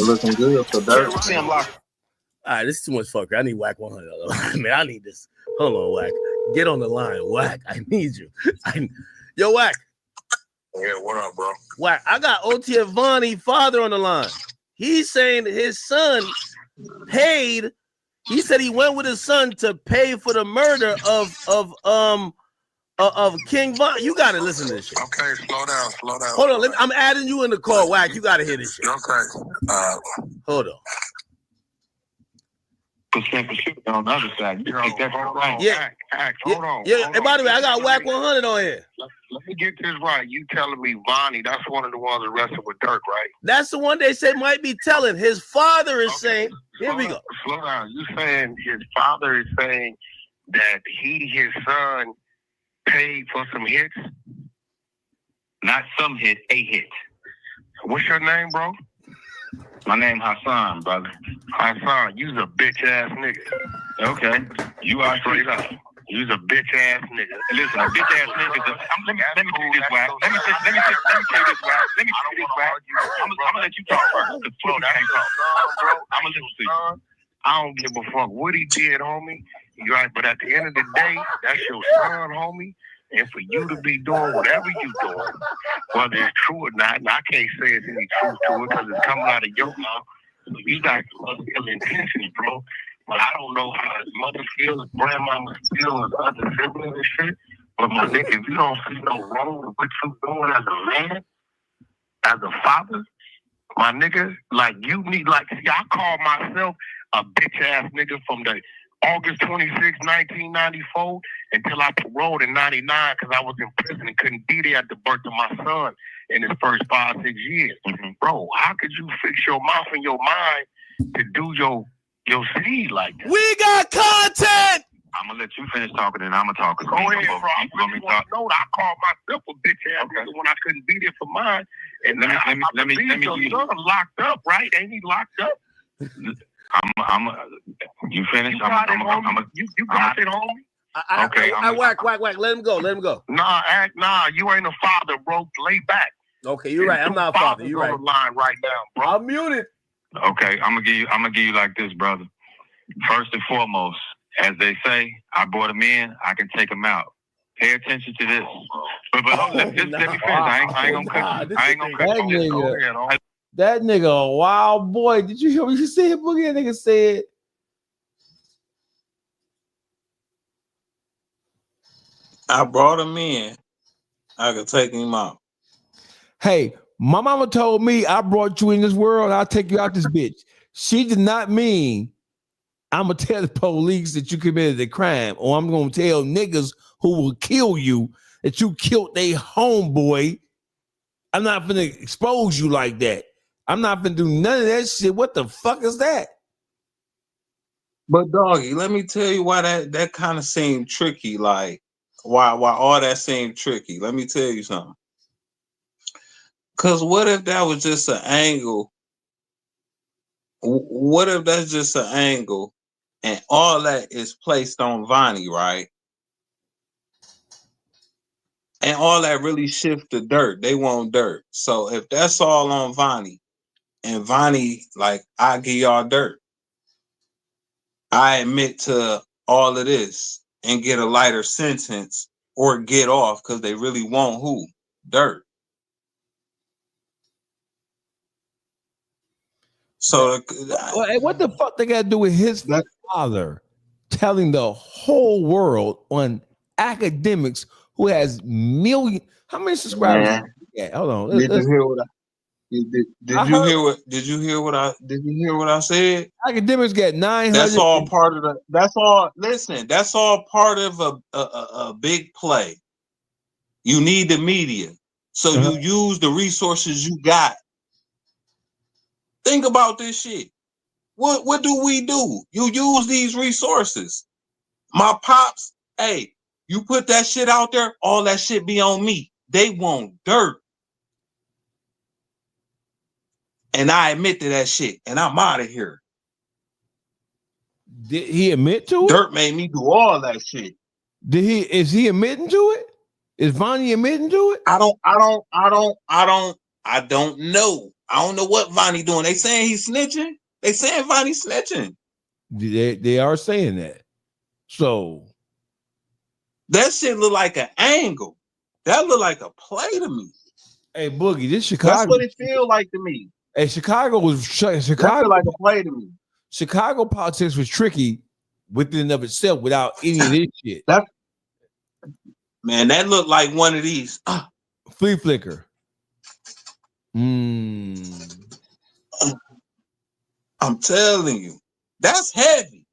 Looking good for Dirk. All right, this is too much fucker. I need Wack 100. Man, I need this. Hold on, Wack. Get on the line, Wack. I need you. Yo, Wack. Yeah, what up, bro? Wack, I got OT and Vonnie father on the line. He's saying that his son paid. He said he went with his son to pay for the murder of King Von. You gotta listen to this shit. Okay, slow down. Hold on, I'm adding you in the call, Wack. You gotta hear this shit. Okay. Hold on. Percent on the other side. You take that right. Yeah. Hold on. Yeah. And by the way, I got Wack 100 on here. Let me get this right. You telling me Vonnie, that's one of the ones arrested with Dirk, right? That's the one they say might be telling. His father is saying, here we go. Slow down. You saying his father is saying that his son paid for some hits? Not some hit, a hit. What's your name, bro? My name Hassan, brother. Hassan, you's a bitch ass nigga. Okay. You are straight up. You's a bitch ass nigga. Listen, a bitch ass nigga. Let me tell you this, Wack. Let me tell you this, Wack. I'm gonna let you talk first. Slow down, bro. I'm gonna listen to you. I don't give a fuck what he did, homie. You right, but at the end of the day, that's your son, homie. And for you to be doing whatever you doing, whether it's true or not, and I can't say it's any truth to it because it's coming out of your mouth. You got some ill intentions, bro. But I don't know how his mother feels, his grandmama feels, his other siblings and shit. But my nigga, if you don't see no wrong with what you doing as a man, as a father, my nigga, like you need, like, see, I call myself a bitch ass nigga from the August 26, 1994, until I paroled in 99 because I was in prison and couldn't be there at the birth of my son in his first 5-6 years. Bro, how could you fix your mouth and your mind to do your seed like that? We got content! I'm gonna let you finish talking and I'm gonna talk. Go ahead, bro. I really want to know that I called myself a bitch ass nigga when I couldn't be there for mine. And let me your son locked up, right? Ain't he locked up? You finished? You got it, homie. Okay. I Wack. Let him go. Nah, you ain't a father, bro. Lay back. Okay, you're right. I'm not a father. You're right. On the line right now, bro. I'm muted. Okay, I'm gonna give you like this, brother. First and foremost, as they say, I brought him in, I can take him out. Pay attention to this. But let me finish. I ain't gonna cut you. That nigga a wild boy. Did you hear what you said, Boogie? That nigga said. I brought him in. I could take him out. Hey, my mama told me I brought you in this world. I'll take you out this bitch. She did not mean I'm gonna tell the police that you committed a crime, or I'm gonna tell niggas who will kill you that you killed their homeboy. I'm not gonna expose you like that. I'm not gonna do none of that shit. What the fuck is that? But doggy, let me tell you why that kind of seemed tricky. Like why all that seemed tricky. Let me tell you something. Cause what if that was just an angle? What if that's just an angle, and all that is placed on Vonnie, right? And all that really shift the dirt. They want dirt. So if that's all on Vonnie, and Vonnie, like, I give y'all dirt. I admit to all of this and get a lighter sentence or get off because they really want who? Dirt. So what the fuck they got to do with his father telling the whole world on academics who has million? How many subscribers? Yeah, hold on. Did you hear what Did you hear what I said? Academics get 900. That's all part of the. That's all. Listen, that's all part of a big play. You need the media, so you use the resources you got. Think about this shit. What do we do? You use these resources. My pops, hey, you put that shit out there, all that shit be on me. They want dirt. And I admit to that shit, and I'm out of here. Did he admit to it? Dirt made me do all that shit. Is he admitting to it? Is Vonnie admitting to it? I don't know. I don't know what Vonnie doing. They saying he's snitching. They saying Vonnie snitching. They are saying that. So that shit look like an angle. That look like a play to me. Hey, Boogie, this Chicago. That's what it feel like to me. Hey, Chicago. That feel like a play to me. Chicago politics was tricky within and of itself without any of this shit. Man, that looked like one of these. Flea flicker. I'm telling you, that's heavy.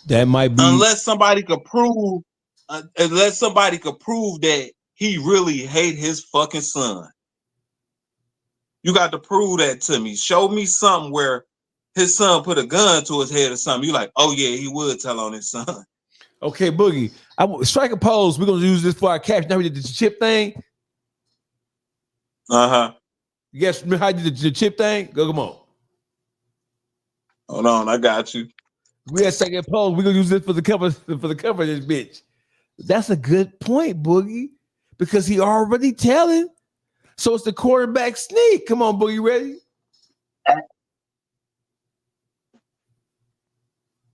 That might be unless somebody could prove that he really hate his fucking son. You got to prove that to me. Show me something where his son put a gun to his head or something. You like, oh yeah, he would tell on his son. Okay, Boogie. Strike a pose. We're gonna use this for our caption. Now we did the chip thing. You guys remember how you did the chip thing? Go, come on. Hold on, I got you. We had second pose. We're gonna use this for the cover of this bitch. That's a good point, Boogie, because he already telling. So it's the quarterback sneak. Come on, Boogie, ready?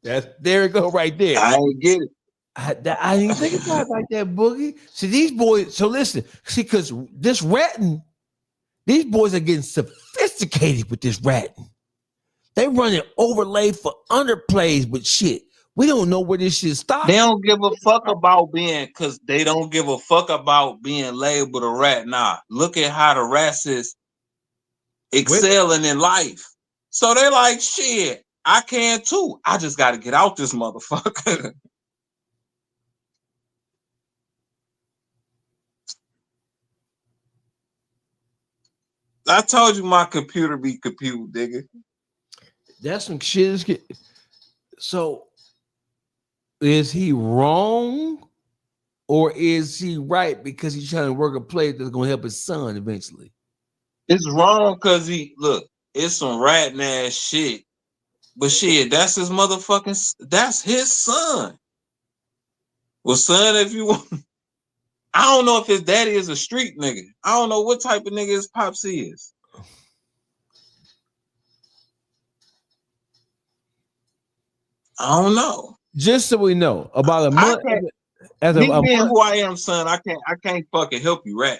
There it go right there. I ain't get it. I didn't think about it like that, Boogie. See, these boys, so listen, see, because this ratting, these boys are getting sophisticated with this ratting. They running overlay for underplays with shit. We don't know where this shit stops. They don't give a fuck about being, because they don't give a fuck about being labeled a rat. Nah, look at how the rats is excelling in life. So they like, shit, I can too. I just got to get out this motherfucker. I told you my computer be compute, nigga. That's some shit. So is he wrong or is he right because he's trying to work a play that's going to help his son eventually? It's wrong because it's some ratting ass shit. But shit, that's his motherfucking, that's his son. Well, son, if you want, I don't know if his daddy is a street nigga. I don't know what type of nigga his pops is. I don't know. Just so we know, about a month. Being who I am, son, I can't fucking help you, rat.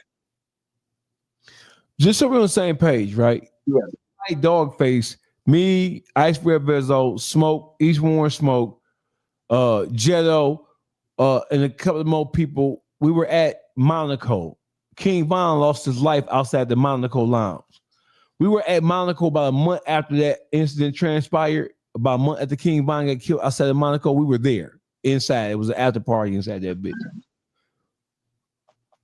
Just so we're on the same page, right? Yeah. Like Dogface, me, Ice Red Vezzo, Smoke, East Warren Smoke, Jetto, and a couple of more people. We were at Monaco. King Von lost his life outside the Monaco Lounge. We were at Monaco about a month after that incident transpired. About a month after King Von got killed outside of Monaco, we were there inside. It was an after party inside that bitch.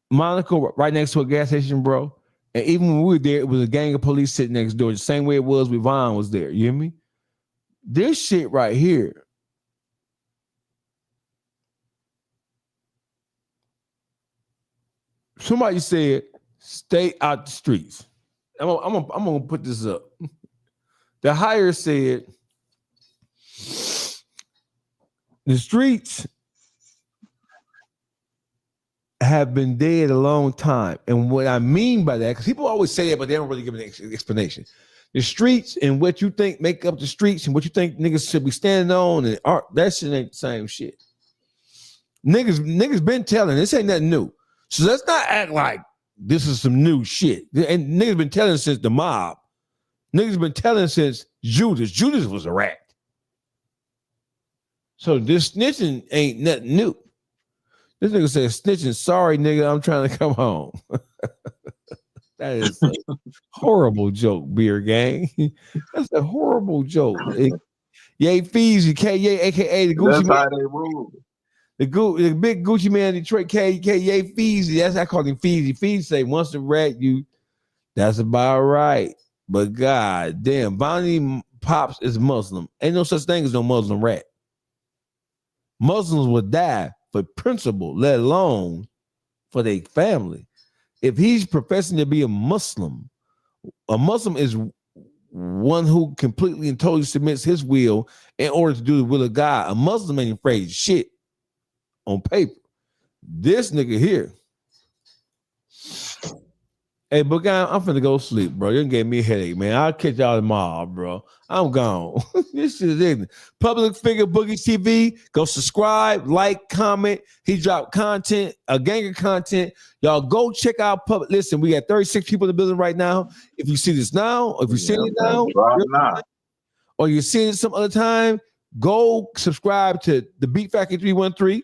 Monaco, right next to a gas station, bro. And even when we were there, it was a gang of police sitting next door, the same way it was when Von was there. You hear me? This shit right here. Somebody said, stay out the streets. I'm gonna put this up. The hire said, the streets have been dead a long time. And what I mean by that, because people always say that, but they don't really give an explanation. The streets and what you think make up the streets and what you think niggas should be standing on and art, that shit ain't the same shit. Niggas been telling, this ain't nothing new. So let's not act like this is some new shit. And niggas been telling since the mob. Niggas been telling since Judas. Judas was a rat. So this snitching ain't nothing new. This nigga said snitching, sorry nigga, I'm trying to come home. That is a horrible joke, beer gang. That's a horrible joke. Yay Feezy, K-Yay, aka the Gucci That's man. how they rule. The big Gucci man in Detroit, Yay Feezy. That's I call him Feezy. Feezy say once the rat you, that's about right. But god damn, Vonnie pops is Muslim. Ain't no such thing as no Muslim rat. Muslims would die for principle, let alone for their family. If he's professing to be a Muslim is one who completely and totally submits his will in order to do the will of God. A Muslim ain't afraid of shit on paper. This nigga here. Hey, but guy, I'm finna go sleep, bro. You gave me a headache, man. I'll catch y'all tomorrow, bro. I'm gone. This shit is ignorant. Public Figure Boogie TV. Go subscribe, like, comment. He dropped content, a gang of content. Y'all go check out public. Listen, we got 36 people in the building right now. If you see this now, or if you're seeing it now, or you're seeing it some other time, go subscribe to the Beat Factory 313,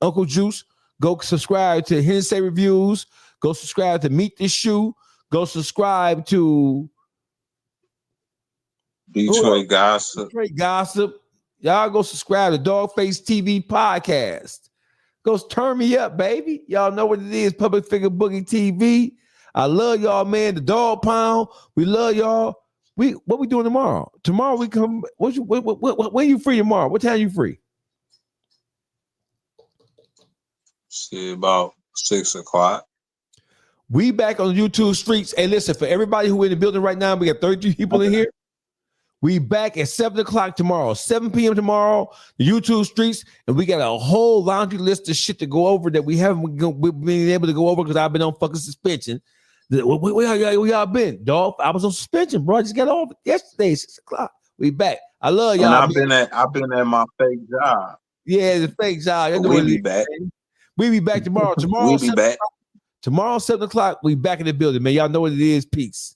Uncle Juice. Go subscribe to Hensay Reviews. Go subscribe to Meet This Shoe. Go subscribe to Detroit Gossip. Detroit Gossip. Y'all go subscribe to Dogface TV Podcast. Go turn me up, baby. Y'all know what it is. Public Figure Boogie TV. I love y'all, man. The Dog Pound. We love y'all. What we doing tomorrow? Tomorrow we come. When you free tomorrow? What time you free? See, about 6 o'clock. We back on YouTube streets. Hey, listen, for everybody who in the building right now, we got 33 people in here. We back at 7 o'clock tomorrow, 7 p.m. tomorrow, the YouTube streets, and we got a whole laundry list of shit to go over that we haven't been able to go over because I've been on fucking suspension. Where y'all been? Dog, I was on suspension, bro. I just got off yesterday, 6 o'clock. We back. I love y'all. And I've been at my fake job. Yeah, the fake job. We'll be back. We'll be back tomorrow. We'll be back. Tomorrow, 7 o'clock, we back in the building, man. Y'all know what it is. Peace.